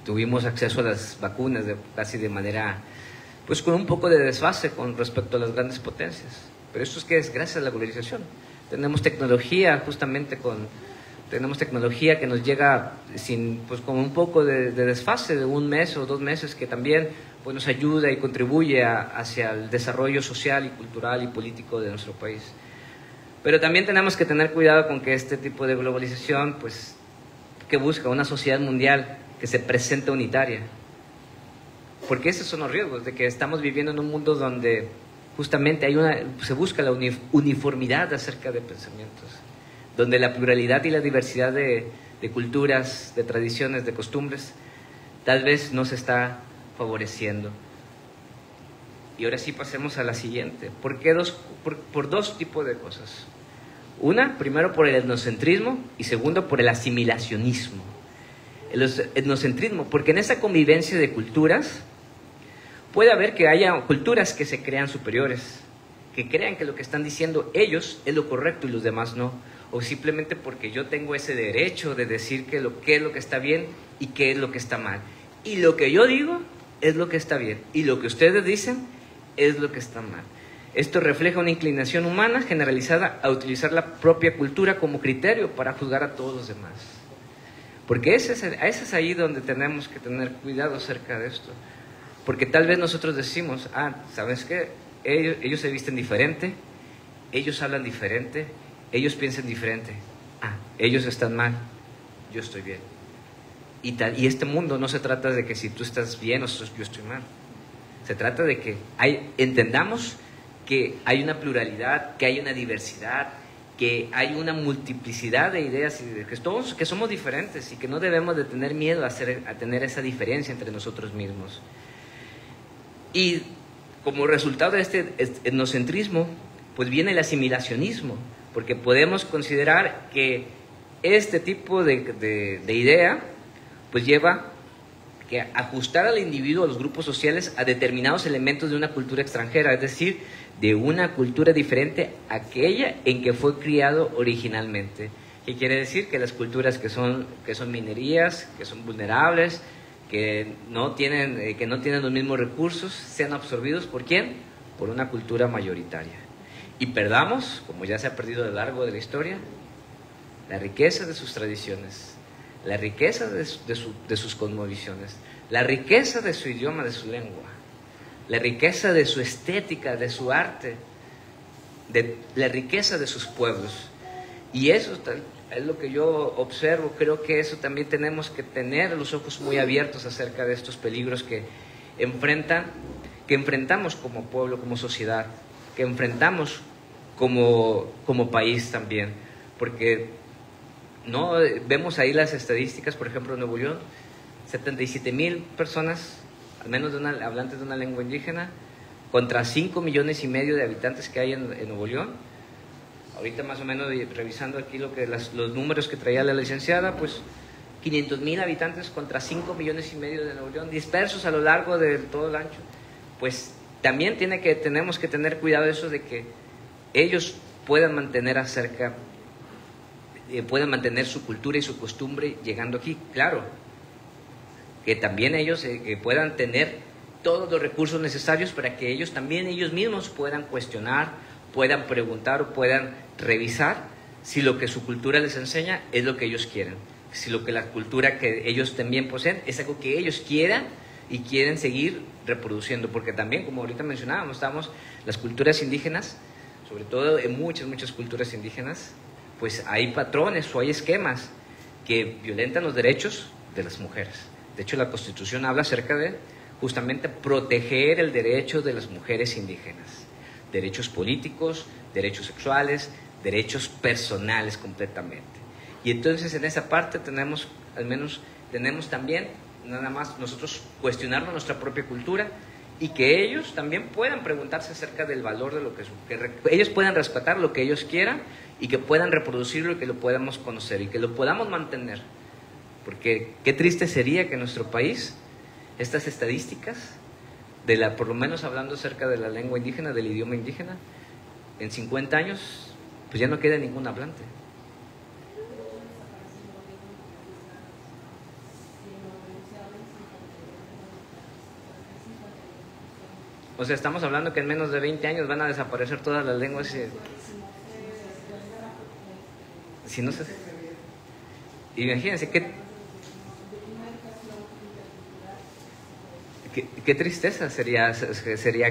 tuvimos acceso a las vacunas casi de manera, pues con un poco de desfase con respecto a las grandes potencias. Pero esto es gracias a la globalización. Tenemos tecnología, tenemos tecnología que nos llega pues con un poco de desfase de 1 mes o 2 meses, que también pues nos ayuda y contribuye hacia el desarrollo social y cultural y político de nuestro país. Pero también tenemos que tener cuidado con que este tipo de globalización, pues, que busca una sociedad mundial que se presente unitaria. Porque esos son los riesgos de que estamos viviendo en un mundo donde justamente se busca la uniformidad acerca de pensamientos, donde la pluralidad y la diversidad de culturas, de tradiciones, de costumbres, tal vez no se está favoreciendo. Y ahora sí pasemos a la siguiente. ¿Por qué por dos tipos de cosas? Una, primero por el etnocentrismo y segundo por el asimilacionismo. El etnocentrismo, porque en esa convivencia de culturas puede haber que haya culturas que se crean superiores, que crean que lo que están diciendo ellos es lo correcto y los demás no, o simplemente porque yo tengo ese derecho de decir qué es lo que está bien y qué es lo que está mal. Y lo que yo digo es lo que está bien y lo que ustedes dicen es lo que está mal. Esto refleja una inclinación humana generalizada a utilizar la propia cultura como criterio para juzgar a todos los demás. Porque ese es ahí donde tenemos que tener cuidado acerca de esto. Porque tal vez nosotros decimos, ¿sabes qué? Ellos se visten diferente, ellos hablan diferente, ellos piensan diferente. Ellos están mal, yo estoy bien. Y este mundo no se trata de que si tú estás bien o yo estoy mal. Se trata de que entendamos que hay una pluralidad, que hay una diversidad, que hay una multiplicidad de ideas y que somos diferentes y que no debemos de tener miedo a tener esa diferencia entre nosotros mismos. Y como resultado de este etnocentrismo, pues viene el asimilacionismo, porque podemos considerar que este tipo de idea pues lleva que ajustar al individuo, a los grupos sociales, a determinados elementos de una cultura extranjera, es decir, de una cultura diferente a aquella en que fue criado originalmente. ¿Qué quiere decir? Que las culturas que son minorías, que son vulnerables, que no tienen los mismos recursos, sean absorbidos ¿por quién? Por una cultura mayoritaria. Y perdamos, como ya se ha perdido a lo largo de la historia, la riqueza de sus tradiciones, la riqueza de sus cosmovisiones, la riqueza de su idioma, de su lengua, la riqueza de su estética, de su arte, la riqueza de sus pueblos. Y eso es lo que yo observo. Creo que eso también tenemos que tener los ojos muy abiertos acerca de estos peligros que enfrentamos como pueblo, como sociedad, que enfrentamos como país también. Porque no vemos ahí las estadísticas, por ejemplo, en Nuevo León, 77,000 personas, al menos hablantes de una lengua indígena, contra 5,5 millones de habitantes que hay en Nuevo León. Ahorita más o menos revisando aquí los números que traía la licenciada, pues 500,000 habitantes contra 5,5 millones de Nuevo León, dispersos a lo largo de todo el ancho. Pues también tenemos que tener cuidado de eso, de que ellos puedan mantener su cultura y su costumbre llegando aquí. Claro, que también ellos puedan tener todos los recursos necesarios para que ellos mismos puedan cuestionar, puedan preguntar o puedan revisar si lo que su cultura les enseña es lo que ellos quieren, si lo que la cultura que ellos también poseen es algo que ellos quieran y quieren seguir reproduciendo. Porque también, como ahorita mencionábamos, las culturas indígenas, sobre todo en muchas culturas indígenas, pues hay patrones o hay esquemas que violentan los derechos de las mujeres. De hecho, la Constitución habla acerca de justamente proteger el derecho de las mujeres indígenas. Derechos políticos, derechos sexuales, derechos personales completamente. Y entonces en esa parte tenemos también, nada más nosotros cuestionarnos nuestra propia cultura y que ellos también puedan preguntarse acerca del valor de lo que ellos puedan respetar lo que ellos quieran y que puedan reproducirlo y que lo podamos conocer y que lo podamos mantener. Porque qué triste sería que en nuestro país estas estadísticas, por lo menos hablando acerca de la lengua indígena, del idioma indígena, en 50 años, pues ya no queda ningún hablante. O sea, estamos hablando que en menos de 20 años van a desaparecer todas las lenguas. Si no se... Imagínense qué tristeza sería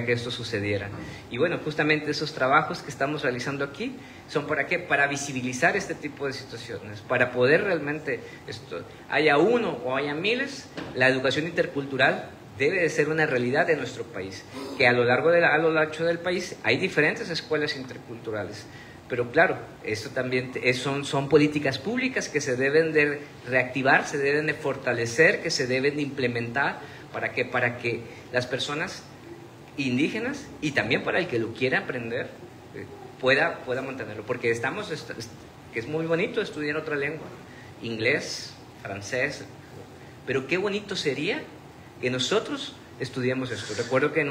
que esto sucediera. Y bueno, justamente esos trabajos que estamos realizando aquí son ¿para qué? Para visibilizar este tipo de situaciones, para poder realmente haya uno o haya miles, la educación intercultural debe de ser una realidad de nuestro país, que a lo largo a lo ancho del país hay diferentes escuelas interculturales. Pero claro, esto también son políticas públicas que se deben de reactivar, se deben de fortalecer, que se deben de implementar para que las personas indígenas y también para el que lo quiera aprender pueda mantenerlo. Porque que es muy bonito estudiar otra lengua, inglés, francés, pero qué bonito sería que nosotros estudiemos esto. Recuerdo que hay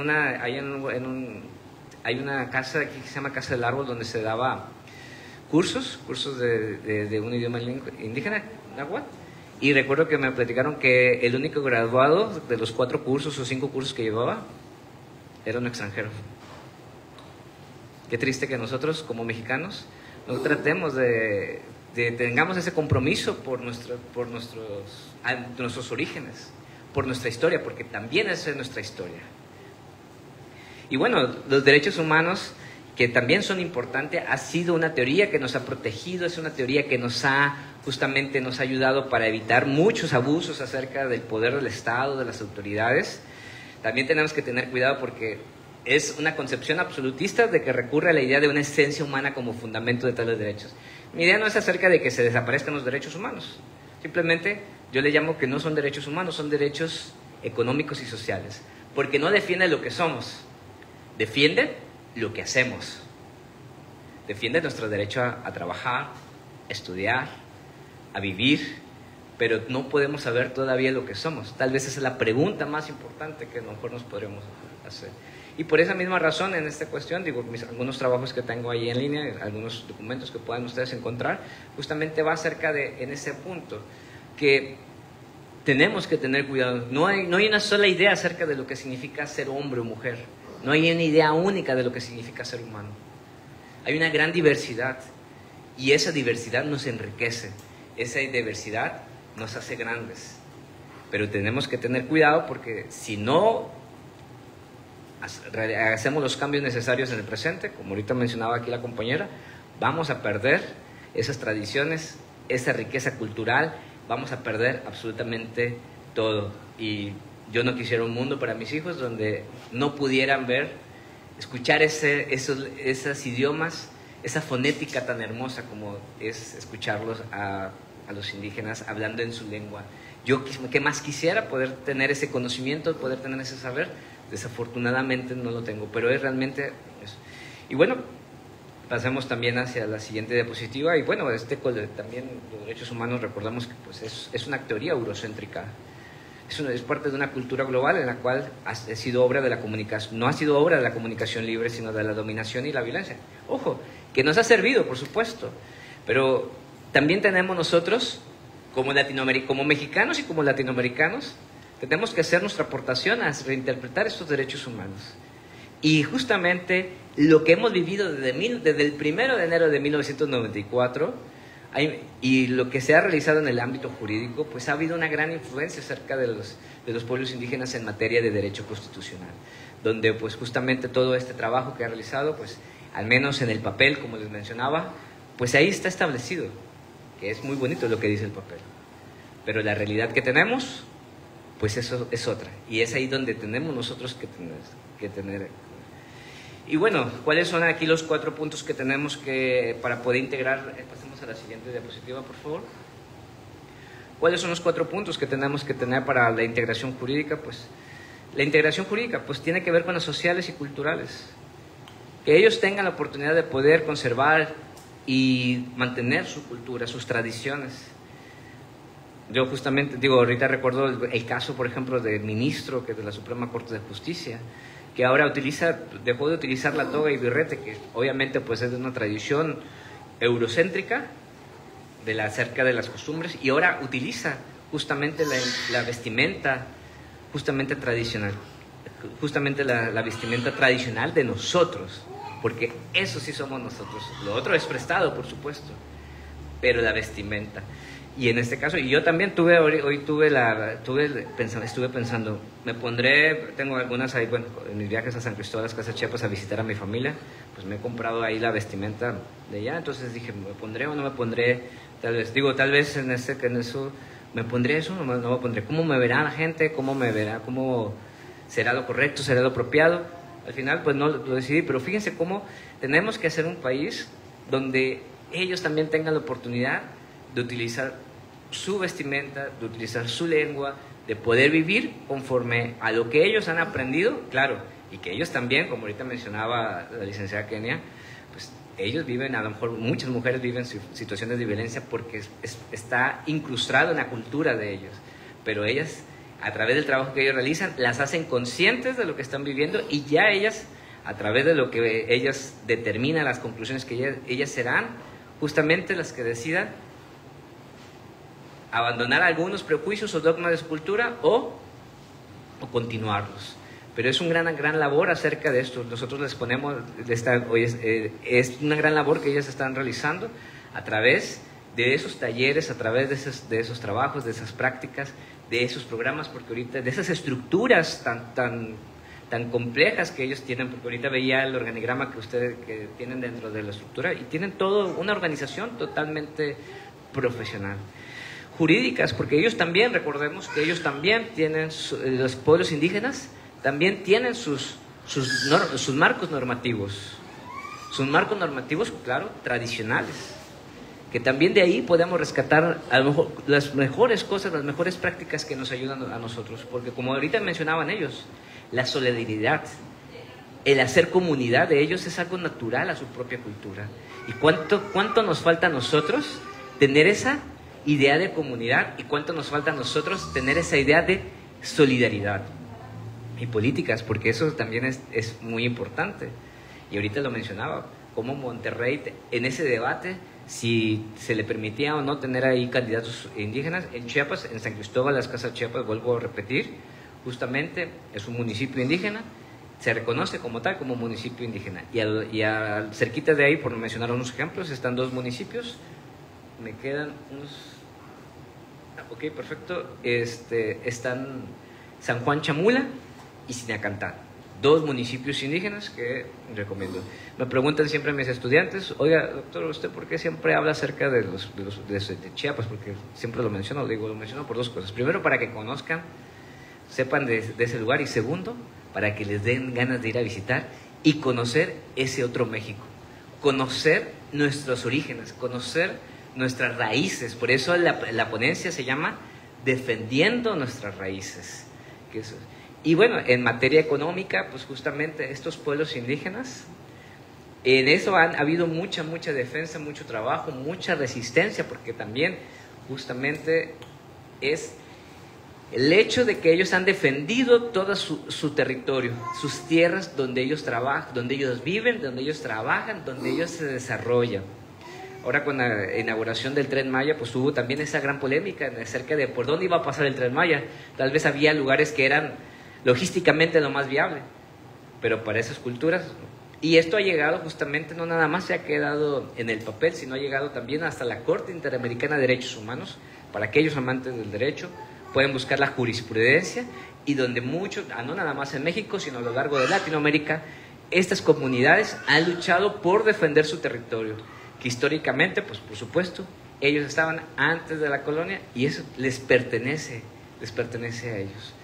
una casa aquí que se llama Casa del Árbol, donde se daba cursos de un idioma indígena, náhuatl, y recuerdo que me platicaron que el único graduado de los 4 cursos o 5 cursos que llevaba era un extranjero. Qué triste que nosotros como mexicanos no tratemos tengamos ese compromiso por nuestros orígenes, por nuestra historia, porque también esa es nuestra historia. Y bueno, los derechos humanos, que también son importantes, ha sido una teoría que nos ha protegido, es una teoría que nos ha ayudado para evitar muchos abusos acerca del poder del Estado, de las autoridades. También tenemos que tener cuidado porque es una concepción absolutista de que recurre a la idea de una esencia humana como fundamento de tales derechos. Mi idea no es acerca de que se desaparezcan los derechos humanos, simplemente yo le llamo que no son derechos humanos, son derechos económicos y sociales, porque no defienden lo que somos, defienden lo que hacemos, defienden nuestro derecho a trabajar, a estudiar, a vivir, pero no podemos saber todavía lo que somos. Tal vez esa es la pregunta más importante que a lo mejor nos podremos hacer. Y por esa misma razón, en esta cuestión, algunos trabajos que tengo ahí en línea, algunos documentos que puedan ustedes encontrar, justamente va acerca en ese punto, que tenemos que tener cuidado. No hay una sola idea acerca de lo que significa ser hombre o mujer. No hay una idea única de lo que significa ser humano. Hay una gran diversidad y esa diversidad nos enriquece. Esa diversidad nos hace grandes. Pero tenemos que tener cuidado porque si no hacemos los cambios necesarios en el presente, como ahorita mencionaba aquí la compañera, vamos a perder esas tradiciones, esa riqueza cultural, vamos a perder absolutamente todo. Y yo no quisiera un mundo para mis hijos donde no pudieran escuchar esos idiomas, esa fonética tan hermosa como es escucharlos a los indígenas hablando en su lengua. Yo que más quisiera poder tener ese conocimiento, poder tener ese saber. Desafortunadamente no lo tengo, pero es realmente eso. Y bueno, pasemos también hacia la siguiente diapositiva. Y bueno, también los derechos humanos, recordamos que pues, es una teoría eurocéntrica. Es parte de una cultura global en la cual ha sido obra de la comunicación, no ha sido obra de la comunicación libre, sino de la dominación y la violencia. Ojo, que nos ha servido, por supuesto, pero también tenemos nosotros, como mexicanos y como latinoamericanos, tenemos que hacer nuestra aportación a reinterpretar estos derechos humanos. Y justamente lo que hemos vivido desde el 1 de enero de 1994 y lo que se ha realizado en el ámbito jurídico, pues ha habido una gran influencia acerca de los pueblos indígenas en materia de derecho constitucional, donde pues justamente todo este trabajo que ha realizado, pues al menos en el papel, como les mencionaba, pues ahí está establecido, que es muy bonito lo que dice el papel. Pero la realidad que tenemos, pues eso es otra. Y es ahí donde tenemos nosotros que tener. Y bueno, ¿cuáles son aquí los 4 puntos que tenemos para poder integrar? Pasemos a la siguiente diapositiva, por favor. ¿Cuáles son los 4 puntos que tenemos que tener para la integración jurídica? Pues la integración jurídica pues tiene que ver con las sociales y culturales. Que ellos tengan la oportunidad de poder conservar y mantener su cultura, sus tradiciones. Yo justamente, ahorita recuerdo el caso, por ejemplo, del ministro de la Suprema Corte de Justicia, que ahora dejó de utilizar la toga y birrete, que obviamente pues es de una tradición eurocéntrica, acerca de las costumbres, y ahora utiliza justamente la vestimenta justamente tradicional, justamente la vestimenta tradicional de nosotros, porque eso sí somos nosotros. Lo otro es prestado, por supuesto, pero la vestimenta. Y en este caso, y yo también estuve pensando, tengo algunas ahí, bueno, en mis viajes a San Cristóbal, a las Casas Chiapas, a visitar a mi familia, pues me he comprado ahí la vestimenta de allá, entonces dije, ¿me pondré o no me pondré? Tal vez en eso, ¿me pondré eso o no me pondré? ¿Cómo me verá la gente? ¿Cómo me verá? ¿Será lo correcto? ¿Será lo apropiado? Al final, pues no lo decidí, pero fíjense cómo tenemos que hacer un país donde ellos también tengan la oportunidad de utilizar su vestimenta, de utilizar su lengua, de poder vivir conforme a lo que ellos han aprendido, claro, y que ellos también, como ahorita mencionaba la licenciada Kenia, pues ellos viven, a lo mejor muchas mujeres viven situaciones de violencia porque está incrustado en la cultura de ellos, pero ellas, a través del trabajo que ellos realizan, las hacen conscientes de lo que están viviendo y ya ellas, a través de lo que ellas determinan, las conclusiones que ellas serán justamente las que decidan abandonar algunos prejuicios o dogmas de su cultura o continuarlos. Pero es una gran labor acerca de esto. Nosotros les ponemos, es una gran labor que ellas están realizando a través de esos talleres, a través de esos trabajos, de esas prácticas, de esos programas, porque ahorita, de esas estructuras tan complejas que ellos tienen, porque ahorita veía el organigrama que ustedes que tienen dentro de la estructura y tienen toda una organización totalmente profesional. Jurídicas, porque ellos también, recordemos que ellos también tienen, los pueblos indígenas también tienen sus marcos normativos, claro, tradicionales, que también de ahí podemos rescatar a lo mejor las mejores cosas, las mejores prácticas que nos ayudan a nosotros, porque como ahorita mencionaban ellos, la solidaridad, el hacer comunidad de ellos es algo natural a su propia cultura. ¿Y cuánto nos falta a nosotros tener esa idea de comunidad y cuánto nos falta a nosotros tener esa idea de solidaridad? Y políticas, porque eso también es muy importante. Y ahorita lo mencionaba, como Monterrey, en ese debate, si se le permitía o no tener ahí candidatos indígenas, en Chiapas, en San Cristóbal, las Casas Chiapas, vuelvo a repetir, justamente es un municipio indígena, se reconoce como tal, como municipio indígena. Y cerquita de ahí, por mencionar unos ejemplos, están dos municipios, me quedan unos... Ok, perfecto, están San Juan Chamula y Sinacantán, dos municipios indígenas que recomiendo. Me preguntan siempre mis estudiantes, oiga, doctor, ¿usted por qué siempre habla acerca de Chiapas? Porque siempre lo menciono, lo menciono por dos cosas. Primero, para que conozcan, sepan de ese lugar, y segundo, para que les den ganas de ir a visitar y conocer ese otro México, conocer nuestros orígenes, conocer nuestras raíces. Por eso la ponencia se llama Defendiendo Nuestras Raíces. Y bueno, en materia económica, pues justamente estos pueblos indígenas, en eso ha habido mucha defensa, mucho trabajo, mucha resistencia, porque también justamente es el hecho de que ellos han defendido todo su territorio, sus tierras donde ellos trabajan, donde ellos viven, donde ellos trabajan, donde ellos se desarrollan. Ahora con la inauguración del Tren Maya, pues hubo también esa gran polémica acerca de por dónde iba a pasar el Tren Maya. Tal vez había lugares que eran logísticamente lo más viable, pero para esas culturas, y esto ha llegado justamente, no nada más se ha quedado en el papel, sino ha llegado también hasta la Corte Interamericana de Derechos Humanos, para aquellos amantes del derecho, pueden buscar la jurisprudencia, y donde muchos, no nada más en México, sino a lo largo de Latinoamérica, estas comunidades han luchado por defender su territorio, que históricamente, pues por supuesto, ellos estaban antes de la colonia, y eso les pertenece a ellos.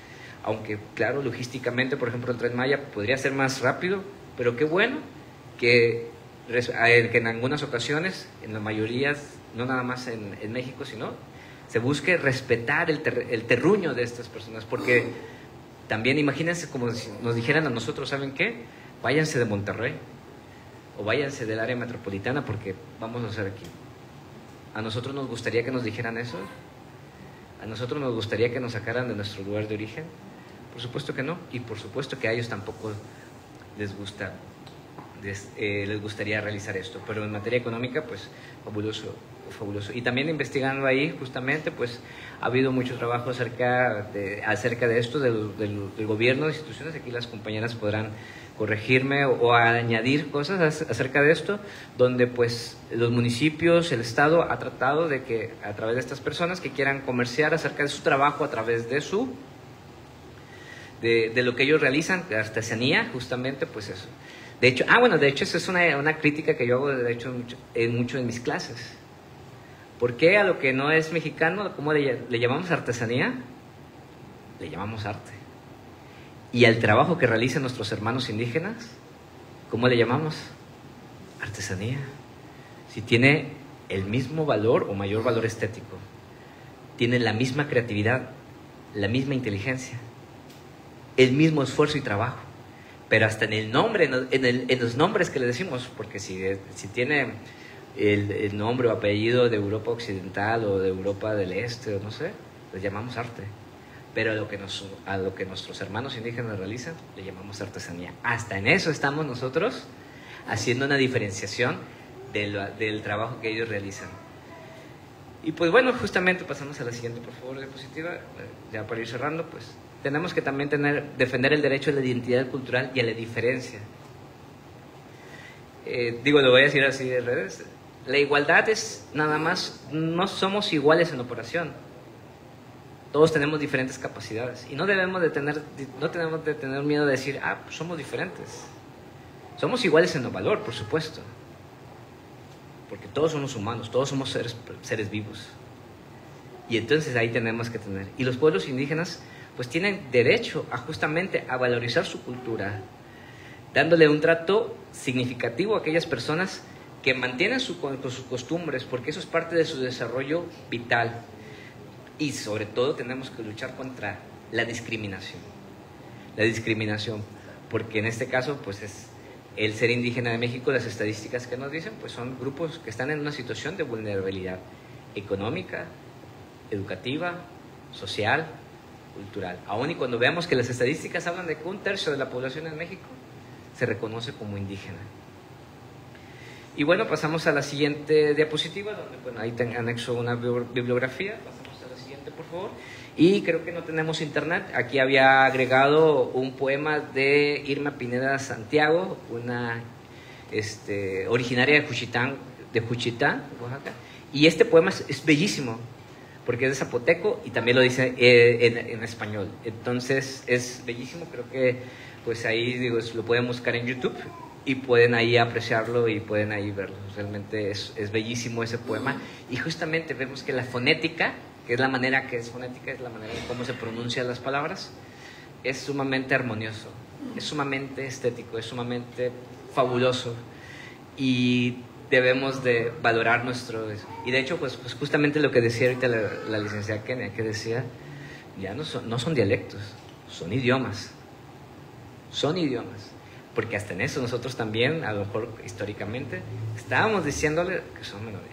Aunque, claro, logísticamente, por ejemplo, el Tren Maya podría ser más rápido, pero qué bueno que en algunas ocasiones, en la mayoría, no nada más en México, sino se busque respetar el terruño de estas personas, porque también imagínense como si nos dijeran a nosotros, ¿saben qué? Váyanse de Monterrey o váyanse del área metropolitana porque vamos a hacer aquí. ¿A nosotros nos gustaría que nos dijeran eso? ¿A nosotros nos gustaría que nos sacaran de nuestro lugar de origen? Por supuesto que no, y por supuesto que a ellos tampoco les gustaría realizar esto, pero en materia económica, pues fabuloso. Y también investigando ahí, justamente, pues ha habido mucho trabajo acerca de esto, del gobierno, de instituciones. Aquí las compañeras podrán corregirme o añadir cosas acerca de esto, donde pues los municipios, el Estado ha tratado de que a través de estas personas que quieran comerciar acerca de su trabajo, a través de de lo que ellos realizan, de artesanía, justamente, pues eso. De hecho, esa es una crítica que yo hago, de hecho, mucho en mis clases. ¿Por qué a lo que no es mexicano, cómo le llamamos artesanía? Le llamamos arte. y al trabajo que realizan nuestros hermanos indígenas, ¿cómo le llamamos? Artesanía. Si tiene el mismo valor o mayor valor estético, tiene la misma creatividad, la misma inteligencia, el mismo esfuerzo y trabajo, pero hasta en el nombre, en los nombres que le decimos, porque si tiene el nombre o apellido de Europa Occidental o de Europa del Este, o no sé, le llamamos arte. Pero a lo que nuestros hermanos indígenas realizan, le llamamos artesanía. Hasta en eso estamos nosotros haciendo una diferenciación del trabajo que ellos realizan. Y pues bueno, justamente pasamos a la siguiente, por favor, diapositiva, ya para ir cerrando, pues tenemos que también defender el derecho a la identidad cultural y a la diferencia. Lo voy a decir así de redes, la igualdad es nada más, no somos iguales en operación. Todos tenemos diferentes capacidades y no tenemos de tener miedo de decir, pues somos diferentes. Somos iguales en el valor, por supuesto, porque todos somos humanos, todos somos seres vivos. Y entonces ahí tenemos que tener. Y los pueblos indígenas pues tienen derecho justamente a valorizar su cultura, dándole un trato significativo a aquellas personas que mantienen sus costumbres, porque eso es parte de su desarrollo vital. Y sobre todo tenemos que luchar contra la discriminación. La discriminación, porque en este caso pues es el ser indígena de México, las estadísticas que nos dicen pues son grupos que están en una situación de vulnerabilidad económica, educativa, social, cultural. Aún y cuando veamos que las estadísticas hablan de que 1/3 de la población en México se reconoce como indígena. Y bueno, pasamos a la siguiente diapositiva, donde ahí anexo una bibliografía. Pasamos a la siguiente, por favor. Y creo que no tenemos internet. Aquí había agregado un poema de Irma Pineda Santiago, una originaria de Juchitán, Oaxaca. Y este poema es bellísimo, porque es de zapoteco y también lo dice en español. Entonces es bellísimo, creo que pues ahí lo pueden buscar en YouTube y pueden ahí apreciarlo y pueden ahí verlo. Realmente es bellísimo ese poema. Y justamente vemos que la fonética, que es la manera que es fonética, es la manera en cómo se pronuncian las palabras, es sumamente armonioso, es sumamente estético, es sumamente fabuloso. Y debemos de valorar y de hecho pues justamente lo que decía ahorita la licenciada Kenia, que decía, ya no son dialectos, son idiomas, porque hasta en eso nosotros también, a lo mejor históricamente, estábamos diciéndole que son menores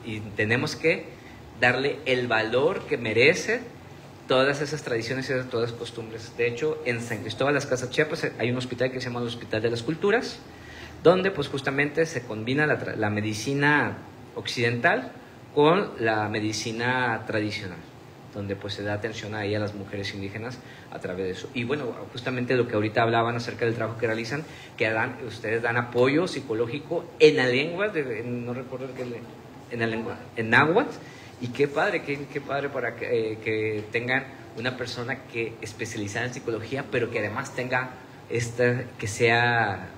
y tenemos que darle el valor que merece todas esas tradiciones y todas las costumbres. De hecho, en San Cristóbal de las Casas Chiapas hay un hospital que se llama el Hospital de las Culturas, donde pues justamente se combina la medicina occidental con la medicina tradicional, donde pues se da atención ahí a las mujeres indígenas a través de eso. Y bueno, justamente lo que ahorita hablaban acerca del trabajo que realizan, que ustedes dan apoyo psicológico en la lengua, no recuerdo en la lengua, en náhuatl, y qué padre para que tengan una persona que especializada en psicología, pero que además tenga que sea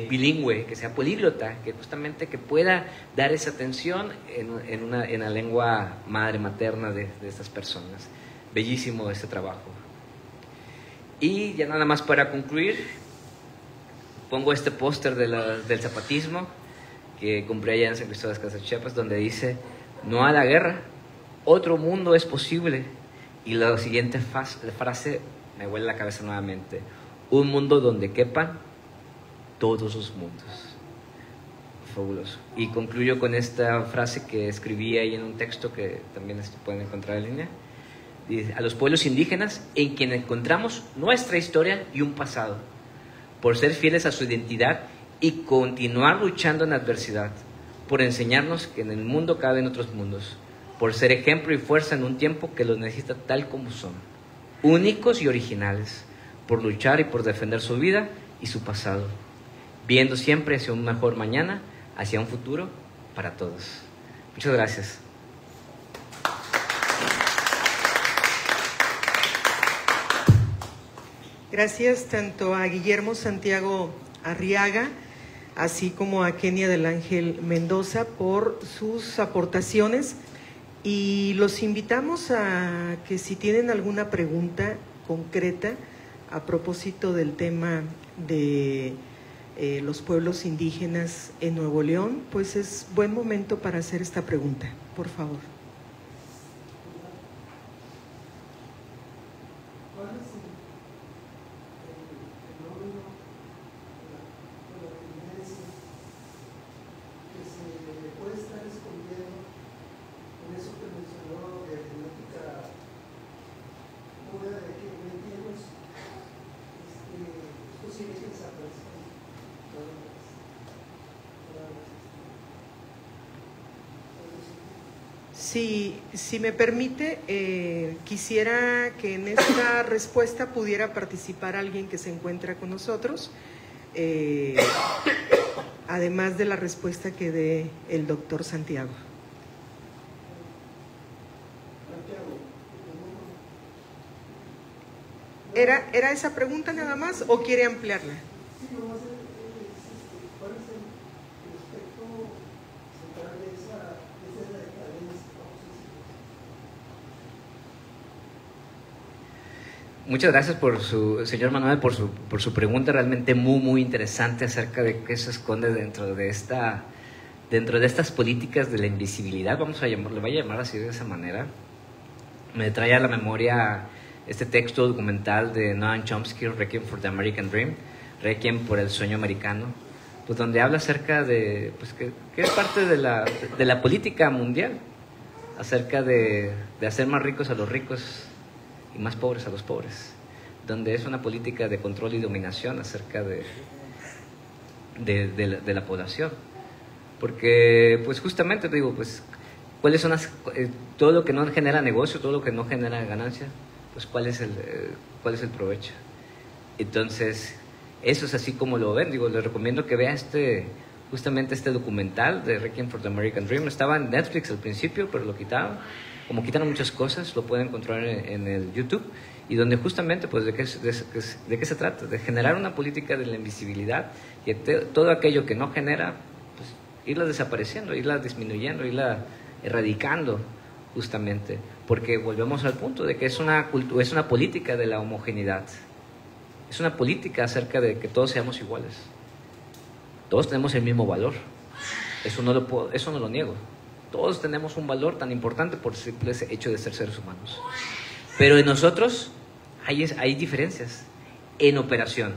bilingüe, que sea políglota, que justamente que pueda dar esa atención en la lengua madre materna de estas personas. Bellísimo este trabajo. Y ya nada más para concluir, pongo este póster del zapatismo que compré allá en San Cristóbal de las Casas Chiapas, donde dice: no a la guerra, otro mundo es posible. Y la siguiente frase me vuela la cabeza nuevamente: un mundo donde quepan todos los mundos. Fabuloso. Y concluyo con esta frase que escribí ahí en un texto que también pueden encontrar en línea. Dice: a los pueblos indígenas, en quienes encontramos nuestra historia y un pasado, por ser fieles a su identidad y continuar luchando en adversidad, por enseñarnos que en el mundo caben otros mundos, por ser ejemplo y fuerza en un tiempo que los necesita tal como son, únicos y originales, por luchar y por defender su vida y su pasado, viendo siempre hacia un mejor mañana, hacia un futuro para todos. Muchas gracias. Gracias tanto a Guillermo Santiago Arriaga, así como a Kenia del Ángel Mendoza por sus aportaciones, y los invitamos a que si tienen alguna pregunta concreta a propósito del tema de los pueblos indígenas en Nuevo León, pues es buen momento para hacer esta pregunta, por favor. Si me permite, quisiera que en esta respuesta pudiera participar alguien que se encuentra con nosotros, además de la respuesta que dé el doctor Santiago. ¿Era esa pregunta nada más o quiere ampliarla? Muchas gracias señor Manuel, por su pregunta realmente muy interesante acerca de qué se esconde dentro de estas políticas de la invisibilidad, le voy a llamar así de esa manera. Me trae a la memoria este texto documental de Noam Chomsky, Requiem for the American Dream, Requiem por el sueño americano, pues donde habla acerca de, pues que es parte de la política mundial, acerca de hacer más ricos a los ricos y más pobres a los pobres, donde es una política de control y dominación acerca de la población. Porque, pues justamente digo, pues, ¿cuáles son todo lo que no genera negocio, todo lo que no genera ganancia? Pues, ¿cuál es el provecho? Entonces, eso es así como lo ven. Digo, les recomiendo que vea justamente este documental de Requiem for the American Dream. Estaba en Netflix al principio, pero lo quitaron. Como quitaron muchas cosas, lo pueden encontrar en el YouTube, y donde justamente, pues, ¿de qué se trata? De generar una política de la invisibilidad, y todo aquello que no genera, pues, irla desapareciendo, irla disminuyendo, irla erradicando, justamente, porque volvemos al punto de que es una política de la homogeneidad, es una política acerca de que todos seamos iguales, todos tenemos el mismo valor, eso no lo niego. Todos tenemos un valor tan importante por el simple hecho de ser seres humanos. Pero en nosotros hay diferencias en operación.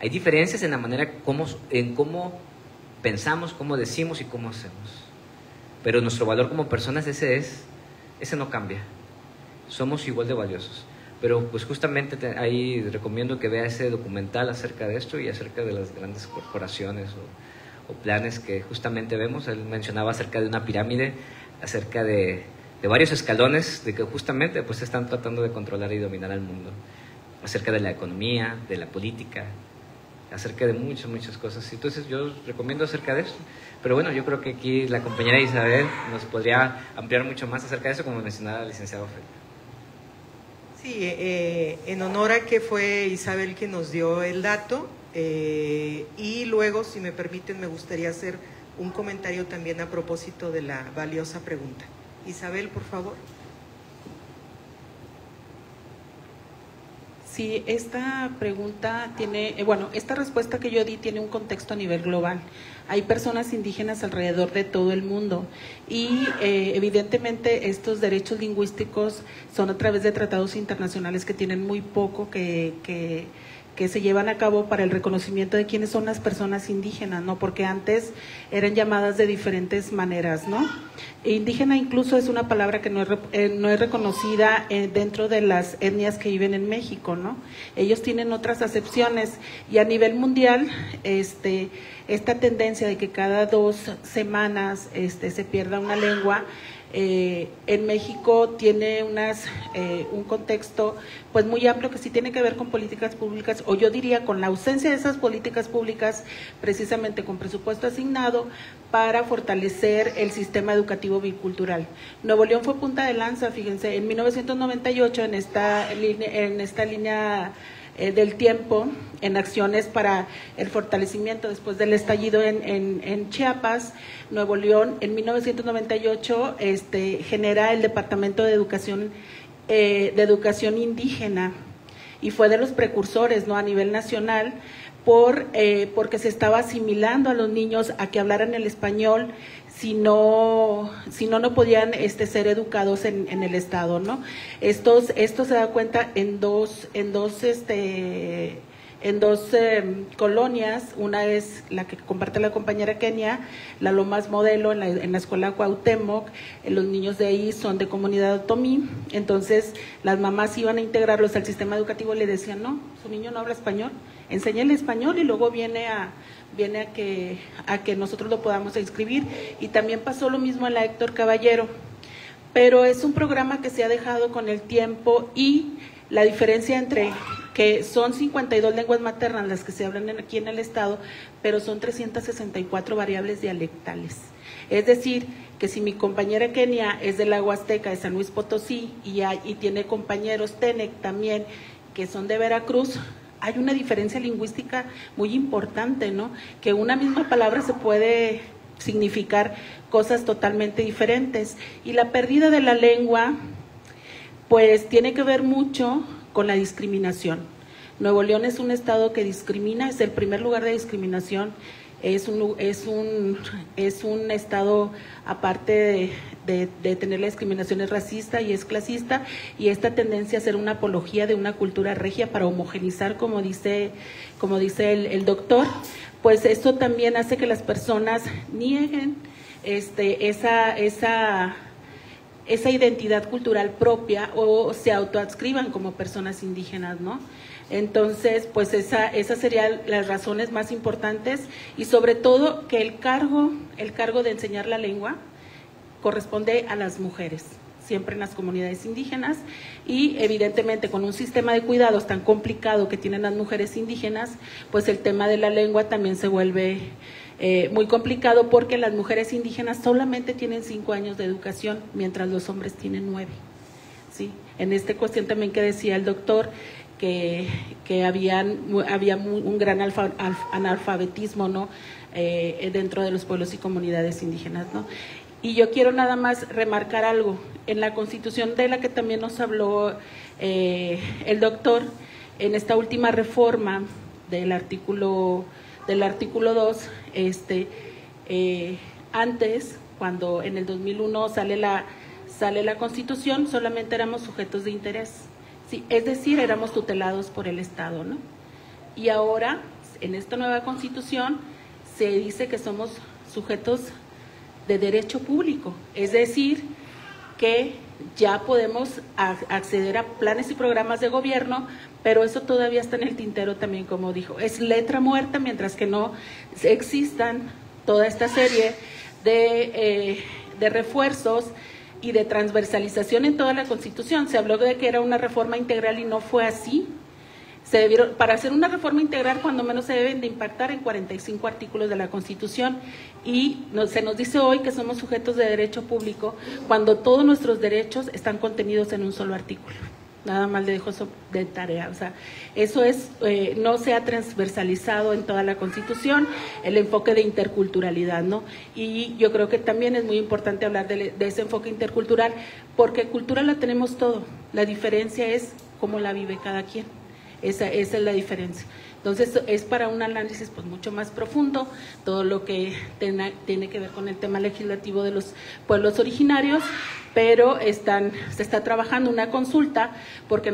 Hay diferencias en la manera en cómo pensamos, cómo decimos y cómo hacemos. Pero nuestro valor como personas ese no cambia. Somos igual de valiosos. Pero pues justamente ahí recomiendo que vea ese documental acerca de esto y acerca de las grandes corporaciones o planes que justamente vemos. Él mencionaba acerca de una pirámide, acerca de varios escalones, de que justamente pues están tratando de controlar y dominar al mundo, acerca de la economía, de la política, acerca de muchas cosas. Entonces yo recomiendo acerca de eso. Pero bueno, yo creo que aquí la compañera Isabel nos podría ampliar mucho más acerca de eso, como mencionaba el licenciado Felipe. Sí, en honor a que fue Isabel quien nos dio el dato, y luego, si me permiten, me gustaría hacer un comentario también a propósito de la valiosa pregunta. Isabel, por favor. Sí, esta pregunta tiene, esta respuesta que yo di tiene un contexto a nivel global. Hay personas indígenas alrededor de todo el mundo y evidentemente estos derechos lingüísticos son a través de tratados internacionales que tienen muy poco que se llevan a cabo para el reconocimiento de quiénes son las personas indígenas, ¿no? Porque antes eran llamadas de diferentes maneras, ¿no? Indígena incluso es una palabra que no es reconocida dentro de las etnias que viven en México, ¿no? Ellos tienen otras acepciones y a nivel mundial, esta tendencia de que cada 2 semanas se pierda una lengua, en México tiene un contexto pues muy amplio que sí tiene que ver con políticas públicas, o yo diría con la ausencia de esas políticas públicas, precisamente con presupuesto asignado para fortalecer el sistema educativo bicultural. Nuevo León fue punta de lanza, fíjense, en 1998 en esta línea del tiempo, en acciones para el fortalecimiento después del estallido en Chiapas. Nuevo León en 1998 genera el Departamento de Educación Indígena, y fue de los precursores, ¿no?, a nivel nacional, porque se estaba asimilando a los niños a que hablaran el español, si no podían ser educados en el Estado, ¿no? Esto se da cuenta en dos colonias. Una es la que comparte la compañera Kenia, la Lomas Modelo, en la escuela Cuauhtémoc. Los niños de ahí son de comunidad otomí, entonces las mamás iban a integrarlos al sistema educativo y le decían, no, su niño no habla español, enséñale español y luego viene a que nosotros lo podamos inscribir. Y también pasó lo mismo en la Héctor Caballero, pero es un programa que se ha dejado con el tiempo, y la diferencia entre que son 52 lenguas maternas las que se hablan aquí en el estado, pero son 364 variables dialectales. Es decir, que si mi compañera Kenia es de la Huasteca, de San Luis Potosí, y tiene compañeros Tenec también, que son de Veracruz, hay una diferencia lingüística muy importante, ¿no? Que una misma palabra se puede significar cosas totalmente diferentes. Y la pérdida de la lengua, pues tiene que ver mucho con la discriminación. Nuevo León es un estado que discrimina, es el primer lugar de discriminación, es un estado, aparte de tener la discriminación, es racista y es clasista, y esta tendencia a hacer una apología de una cultura regia para homogenizar, como dice el doctor, pues esto también hace que las personas nieguen esa identidad cultural propia, o se autoadscriban como personas indígenas, ¿no? Entonces, pues esas serían las razones más importantes, y sobre todo que el cargo de enseñar la lengua corresponde a las mujeres, siempre en las comunidades indígenas, y evidentemente con un sistema de cuidados tan complicado que tienen las mujeres indígenas, pues el tema de la lengua también se vuelve muy complicado, porque las mujeres indígenas solamente tienen 5 años de educación, mientras los hombres tienen 9. ¿Sí? En esta cuestión también que decía el doctor, que había un gran analfabetismo, ¿no?, dentro de los pueblos y comunidades indígenas, ¿no? Y yo quiero nada más remarcar algo. En la Constitución, de la que también nos habló el doctor, en esta última reforma del artículo 2, antes, cuando en el 2001 sale la Constitución, solamente éramos sujetos de interés, ¿sí? Es decir, éramos tutelados por el Estado, ¿no? Y ahora, en esta nueva Constitución, se dice que somos sujetos de derecho público, es decir, que ya podemos acceder a planes y programas de gobierno, pero eso todavía está en el tintero también, como dijo, es letra muerta, mientras que no existan toda esta serie de refuerzos y de transversalización en toda la Constitución. Se habló de que era una reforma integral y no fue así. Para hacer una reforma integral, cuando menos se deben de impactar en 45 artículos de la Constitución, y se nos dice hoy que somos sujetos de derecho público cuando todos nuestros derechos están contenidos en un solo artículo. Nada más le dejo eso de tarea. O sea, eso no se ha transversalizado en toda la Constitución, el enfoque de interculturalidad, ¿no? Y yo creo que también es muy importante hablar de ese enfoque intercultural, porque cultura la tenemos todo, la diferencia es cómo la vive cada quien. Esa es la diferencia. Entonces, es para un análisis pues mucho más profundo, todo lo que tiene que ver con el tema legislativo de los pueblos originarios, pero se está trabajando una consulta, porque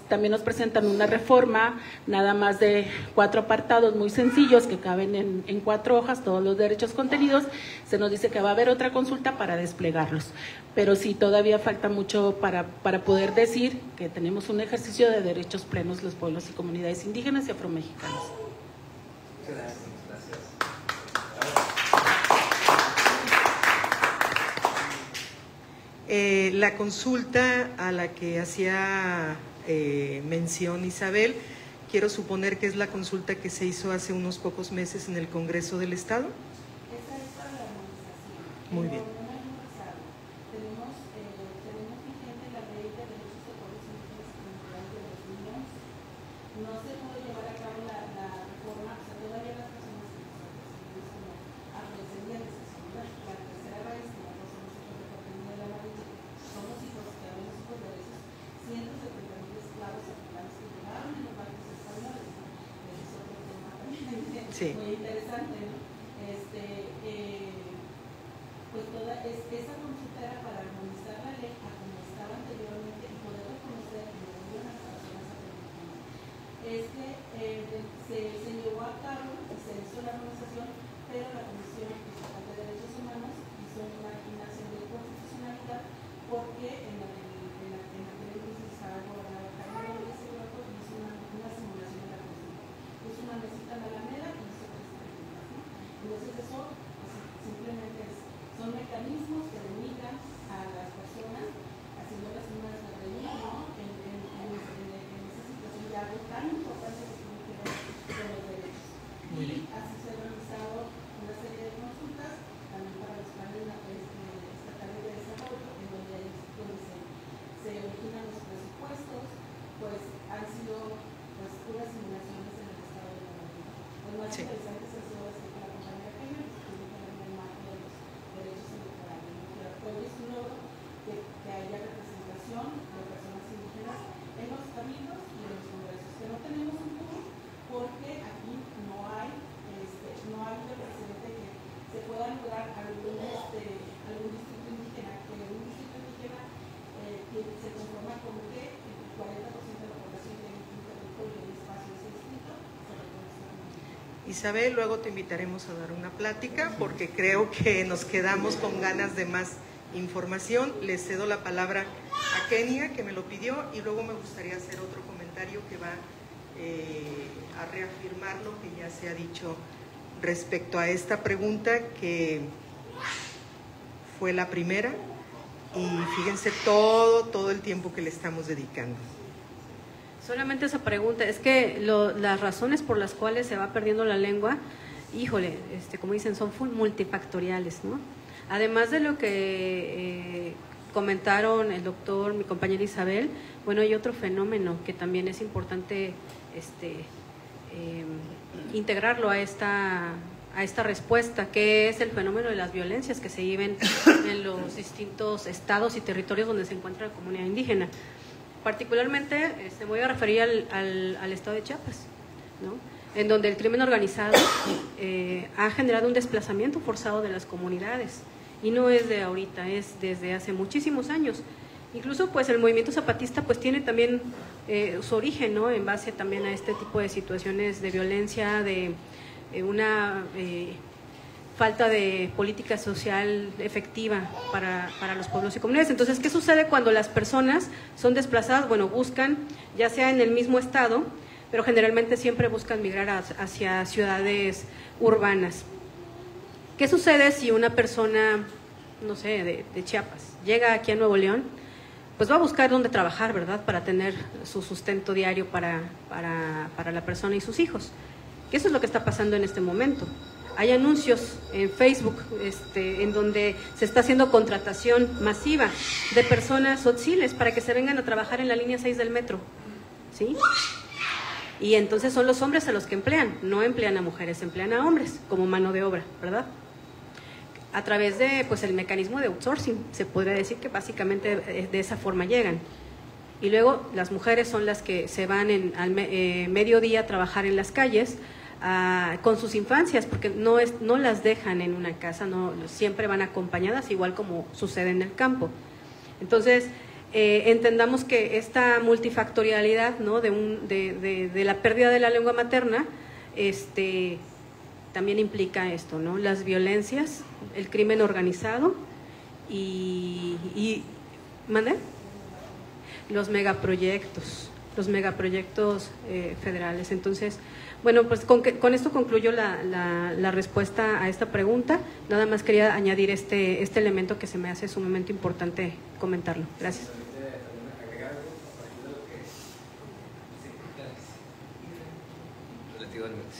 también nos presentan una reforma, nada más de 4 apartados muy sencillos que caben en 4 hojas, todos los derechos contenidos. Se nos dice que va a haber otra consulta para desplegarlos, pero sí, todavía falta mucho para poder decir que tenemos un ejercicio de derechos plenos los pueblos y comunidades indígenas y afromexicanos. Gracias. La consulta a la que hacía mención Isabel, quiero suponer que es la consulta que se hizo hace unos pocos meses en el Congreso del Estado. Esa es para la armonización. Muy bien. Tenemos vigente la ley de derechos de pueblos indígenas y comunidades de los niños. No se puede llevar a cabo la reforma, o sea, todavía las personas que nos como afrodescendientes, que son la tercera raíz, que no somos hijos de Cortenía de la Marinche, somos hijos que habemos hijos de esos 170,000 esclavos africanos que llegaron Sí. Muy interesante, ¿no? Pues toda esa consulta era para armonizar la ley a como estaba anteriormente y poder reconocer que no hubo las personas afectadas. Se llevó a cabo y se hizo la armonización, pero la Comisión Estatal de Derechos Humanos hizo una acción de constitucionalidad porque en aquel entonces estaba gobernado Jaime Rodríguez Segurato y hizo una simulación de la consulta. Puso una mesita en la Alameda y hizo 3 preguntas, ¿no? Entonces eso simplemente son mecanismos que denigran a las personas, haciéndolas una desarrollo, ¿no? En esa situación de algo tan importante que tiene que ver con los derechos. Y así se ha realizado una serie de consultas, también para los planes estatales de desarrollo, en donde se originan los presupuestos, pues han sido pues puras simulaciones en el estado de Nuevo León. Lo más interesante es eso, es que la compañía Jaime tiene que ver en el marco de los derechos electorales. Hoy es un logro que haya representación de personas indígenas en los cabildos y en los congresos, que no tenemos un poco porque aquí no hay un representante que se pueda lograr algún distrito indígena, que un distrito indígena que se conforma con que el 40% de la población tiene un territorio y espacio de ese distrito se reconoce. Isabel, luego te invitaremos a dar una plática porque creo que nos quedamos con ganas de más información. Le cedo la palabra a Kenia, que me lo pidió, y luego me gustaría hacer otro comentario que va a reafirmar lo que ya se ha dicho respecto a esta pregunta, que fue la primera, y fíjense todo el tiempo que le estamos dedicando. Solamente esa pregunta, es que las razones por las cuales se va perdiendo la lengua, híjole, como dicen, son multifactoriales, ¿no? Además de lo que comentaron el doctor, mi compañera Isabel, bueno, hay otro fenómeno que también es importante integrarlo a esta respuesta, que es el fenómeno de las violencias que se viven en los distintos estados y territorios donde se encuentra la comunidad indígena. Particularmente me voy a referir al estado de Chiapas, ¿no? En donde el crimen organizado ha generado un desplazamiento forzado de las comunidades, y no es de ahorita, es desde hace muchísimos años. Incluso pues el movimiento zapatista pues tiene también su origen, ¿no? En base también a este tipo de situaciones de violencia, de una falta de política social efectiva para los pueblos y comunidades. Entonces, ¿qué sucede cuando las personas son desplazadas? Bueno, buscan, ya sea en el mismo estado, pero generalmente siempre buscan migrar hacia ciudades urbanas. ¿Qué sucede si una persona, no sé, de Chiapas, llega aquí a Nuevo León? Pues va a buscar dónde trabajar, ¿verdad?, para tener su sustento diario para la persona y sus hijos. Que eso es lo que está pasando en este momento. Hay anuncios en Facebook en donde se está haciendo contratación masiva de personas tzotziles para que se vengan a trabajar en la línea 6 del metro, ¿sí? Y entonces son los hombres a los que emplean, no emplean a mujeres, emplean a hombres como mano de obra, ¿verdad? A través de pues el mecanismo de outsourcing, se podría decir que básicamente de esa forma llegan. Y luego las mujeres son las que se van al mediodía a trabajar en las calles con sus infancias, porque no las dejan en una casa, no, siempre van acompañadas, igual como sucede en el campo. Entonces, entendamos que esta multifactorialidad, ¿no?, de la pérdida de la lengua materna, también implica esto, ¿no?, las violencias, el crimen organizado y ¿mande? Los megaproyectos federales. Entonces, bueno, pues con esto concluyo la respuesta a esta pregunta. Nada más quería añadir este elemento que se me hace sumamente importante comentarlo. Gracias.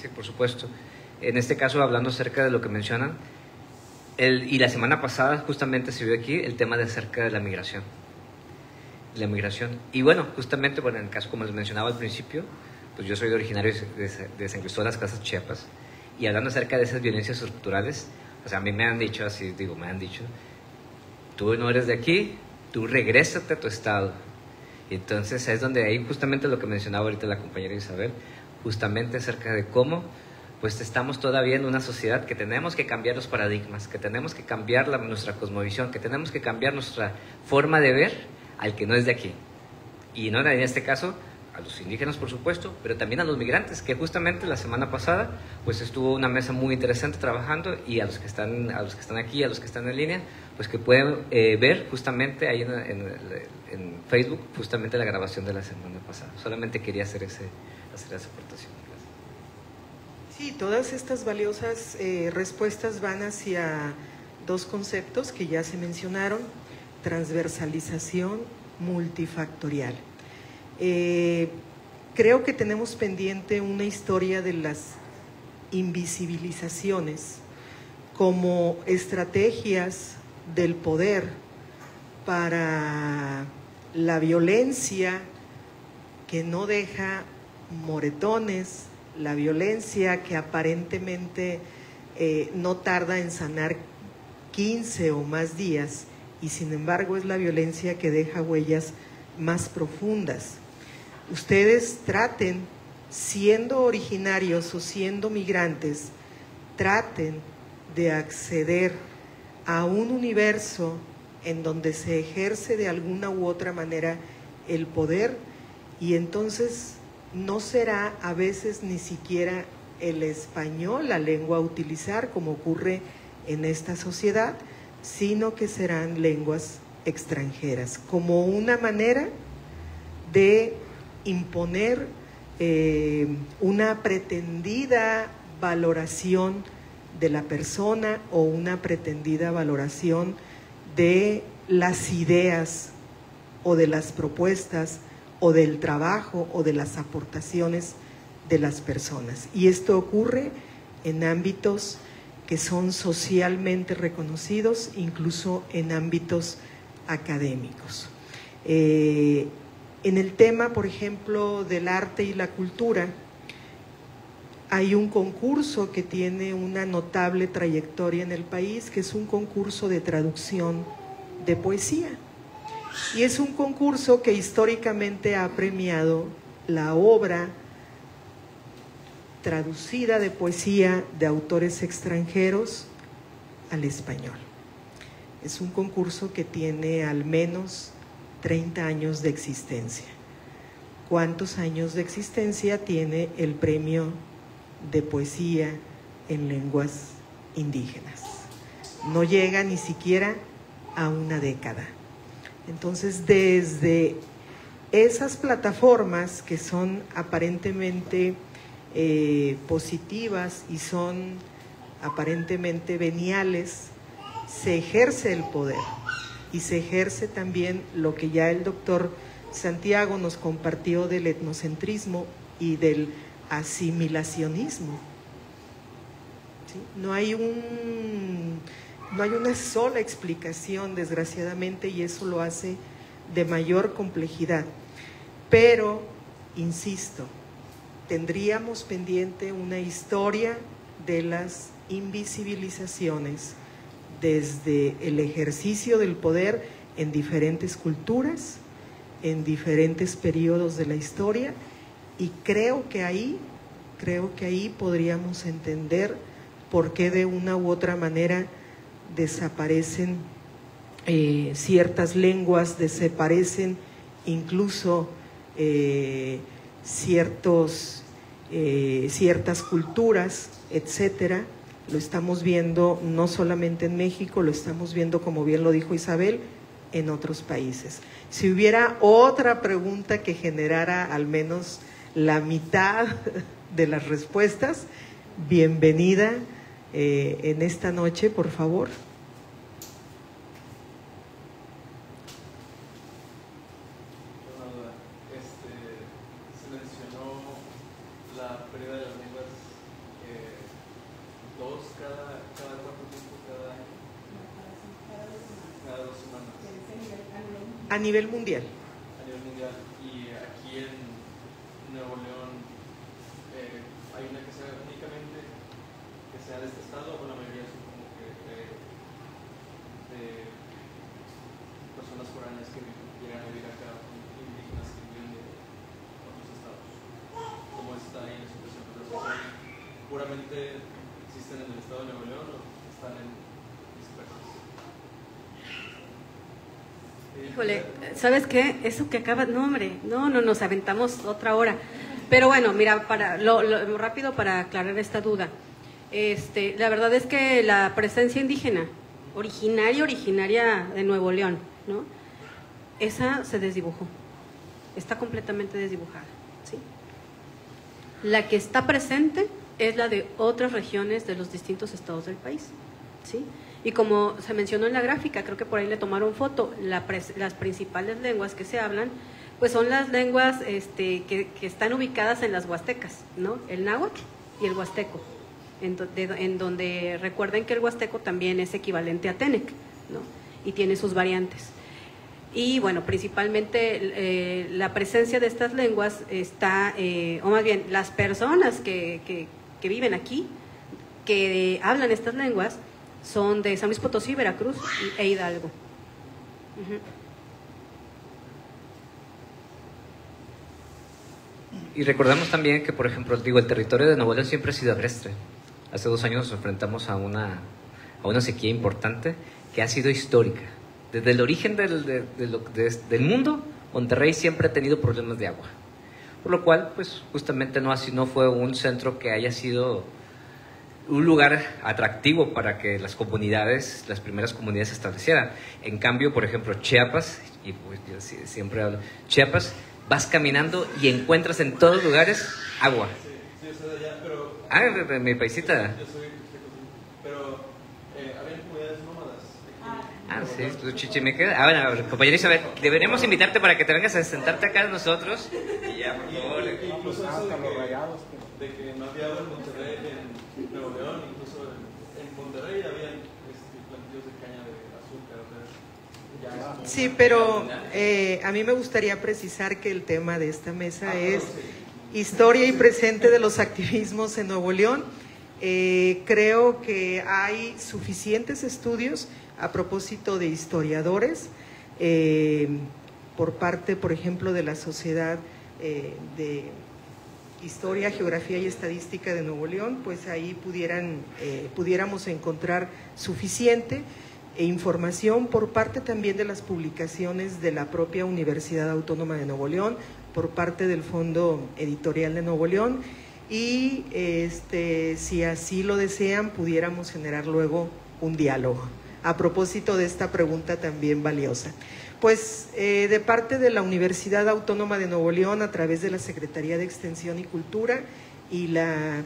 Sí, por supuesto. En este caso, hablando acerca de lo que mencionan, y la semana pasada justamente se vio aquí el tema de acerca de la migración. Y bueno, justamente, bueno, en el caso, como les mencionaba al principio, pues yo soy originario de San Cristóbal de las Casas, Chiapas, y hablando acerca de esas violencias estructurales, o sea, a mí me han dicho, tú no eres de aquí, tú regrésate a tu estado. Y entonces es donde ahí justamente lo que mencionaba ahorita la compañera Isabel, justamente acerca de cómo pues estamos todavía en una sociedad que tenemos que cambiar los paradigmas, que tenemos que cambiar nuestra cosmovisión, que tenemos que cambiar nuestra forma de ver al que no es de aquí. Y no en este caso a los indígenas, por supuesto, pero también a los migrantes, que justamente la semana pasada pues estuvo una mesa muy interesante trabajando, y a los que están aquí, a los que están en línea, pues que pueden ver justamente ahí en Facebook justamente la grabación de la semana pasada. Solamente quería hacer esa aportación. Gracias. Sí, todas estas valiosas respuestas van hacia dos conceptos que ya se mencionaron: transversalización multifactorial. Creo que tenemos pendiente una historia de las invisibilizaciones como estrategias del poder para la violencia que no deja moretones, la violencia que aparentemente no tarda en sanar 15 o más días, y sin embargo es la violencia que deja huellas más profundas. Ustedes traten, siendo originarios o siendo migrantes, traten de acceder a un universo en donde se ejerce de alguna u otra manera el poder, y entonces no será a veces ni siquiera el español la lengua a utilizar, como ocurre en esta sociedad, sino que serán lenguas extranjeras, como una manera de imponer una pretendida valoración de la persona o una pretendida valoración de las ideas o de las propuestas o del trabajo o de las aportaciones de las personas. Y esto ocurre en ámbitos que son socialmente reconocidos, incluso en ámbitos académicos. En el tema, por ejemplo, del arte y la cultura, hay un concurso que tiene una notable trayectoria en el país, que es un concurso de traducción de poesía. Y es un concurso que históricamente ha premiado la obra traducida de poesía de autores extranjeros al español. Es un concurso que tiene al menos 30 años de existencia. ¿Cuántos años de existencia tiene el premio de poesía en lenguas indígenas? No llega ni siquiera a una década. Entonces, desde esas plataformas que son aparentemente positivas y son aparentemente veniales, se ejerce el poder y se ejerce también lo que ya el doctor Santiago nos compartió del etnocentrismo y del asimilacionismo. ¿Sí? No hay una sola explicación, desgraciadamente, y eso lo hace de mayor complejidad. Pero, insisto, tendríamos pendiente una historia de las invisibilizaciones desde el ejercicio del poder en diferentes culturas, en diferentes periodos de la historia, y creo que ahí podríamos entender por qué de una u otra manera desaparecen ciertas lenguas, desaparecen incluso ciertas culturas, etcétera. Lo estamos viendo no solamente en México, lo estamos viendo, como bien lo dijo Isabel, en otros países. Si hubiera otra pregunta que generara al menos la mitad de las respuestas, bienvenida en esta noche, por favor. Se mencionó la pérdida de las lenguas, dos cada cuánto tiempo, cada año, cada 2 semanas. A nivel mundial. A nivel mundial. Y aquí en Nuevo León hay una que sea únicamente que sea de este estado, o la mayoría son como que de personas foráneas que llegan a vivir acá, indígenas que viven de otros estados. ¿Cómo está ahí la situación? Puramente solamente existen en el estado de Nuevo León o están en dispersos? Híjole, ¿sabes qué? Eso que acaba, no hombre, no, nos aventamos otra hora. Pero bueno, mira, para lo rápido para aclarar esta duda. La verdad es que la presencia indígena, originaria de Nuevo León, ¿no? Esa se desdibujó, está completamente desdibujada, ¿sí? La que está presente es la de otras regiones de los distintos estados del país, ¿sí? Y como se mencionó en la gráfica, creo que por ahí le tomaron foto, las principales lenguas que se hablan, pues son las lenguas que están ubicadas en las huastecas, ¿no? El náhuatl y el huasteco, en donde recuerden que el huasteco también es equivalente a Tenec, ¿no? Y tiene sus variantes. Y bueno, principalmente la presencia de estas lenguas está, o más bien, las personas que viven aquí, que hablan estas lenguas, son de San Luis Potosí, Veracruz e Hidalgo. Y recordamos también que, por ejemplo, el territorio de Nuevo León siempre ha sido agreste. Hace 2 años nos enfrentamos a una sequía importante que ha sido histórica. Desde el origen del mundo, Monterrey siempre ha tenido problemas de agua. Por lo cual, pues justamente no fue un centro que haya sido un lugar atractivo para que las primeras comunidades se establecieran. En cambio, por ejemplo, Chiapas, y pues yo siempre hablo, Chiapas, vas caminando y encuentras en todos lugares agua. Sí, yo soy de allá, pero... de mi paisita. Yo soy pero había comunidades nómadas. Sí, tu chichimeque. Bueno, compañera Isabel, deberíamos invitarte para que te vengas a sentarte acá con nosotros. Y ya, por favor. Incluso eso de que no había agua en Monterrey, en Nuevo León, incluso en Monterrey habían plantillos de caña de azúcar. Sí, pero a mí me gustaría precisar que el tema de esta mesa es historia y presente de los activismos en Nuevo León. Creo que hay suficientes estudios a propósito de historiadores por parte, por ejemplo, de la Sociedad de Historia, Geografía y Estadística de Nuevo León, pues ahí pudiéramos encontrar suficiente información por parte también de las publicaciones de la propia Universidad Autónoma de Nuevo León, por parte del Fondo Editorial de Nuevo León, y si así lo desean, pudiéramos generar luego un diálogo a propósito de esta pregunta también valiosa. Pues de parte de la Universidad Autónoma de Nuevo León, a través de la Secretaría de Extensión y Cultura y la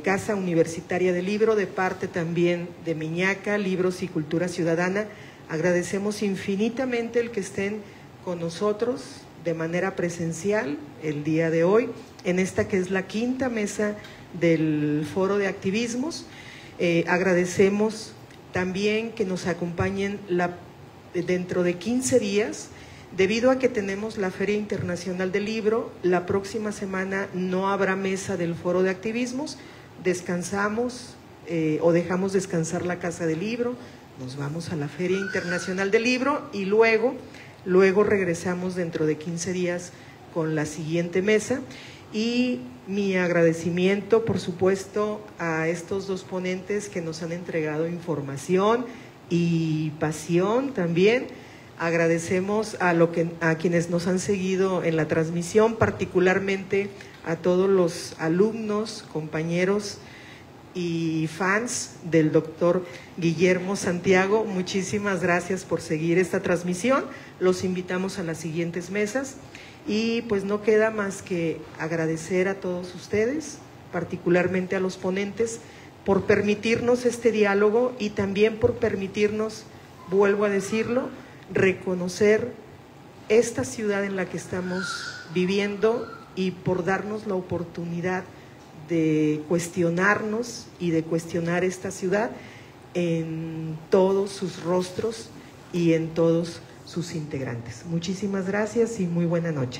Casa Universitaria del Libro, de parte también de Miñaca, Libros y Cultura Ciudadana, agradecemos infinitamente el que estén con nosotros de manera presencial el día de hoy, en esta que es la 5ª mesa del Foro de Activismos. Agradecemos también que nos acompañen dentro de 15 días, debido a que tenemos la Feria Internacional del Libro. La próxima semana no habrá mesa del Foro de Activismos, descansamos o dejamos descansar la Casa del Libro, nos vamos a la Feria Internacional del Libro y luego regresamos dentro de 15 días con la siguiente mesa. Y mi agradecimiento, por supuesto, a estos 2 ponentes que nos han entregado información y pasión también. Agradecemos a quienes nos han seguido en la transmisión, particularmente a todos los alumnos, compañeros y fans del doctor Guillermo Santiago. Muchísimas gracias por seguir esta transmisión. Los invitamos a las siguientes mesas. Y pues no queda más que agradecer a todos ustedes, particularmente a los ponentes, por permitirnos este diálogo y también por permitirnos, vuelvo a decirlo, reconocer esta ciudad en la que estamos viviendo y por darnos la oportunidad de cuestionarnos y de cuestionar esta ciudad en todos sus rostros y en todos sus integrantes. Muchísimas gracias y muy buena noche.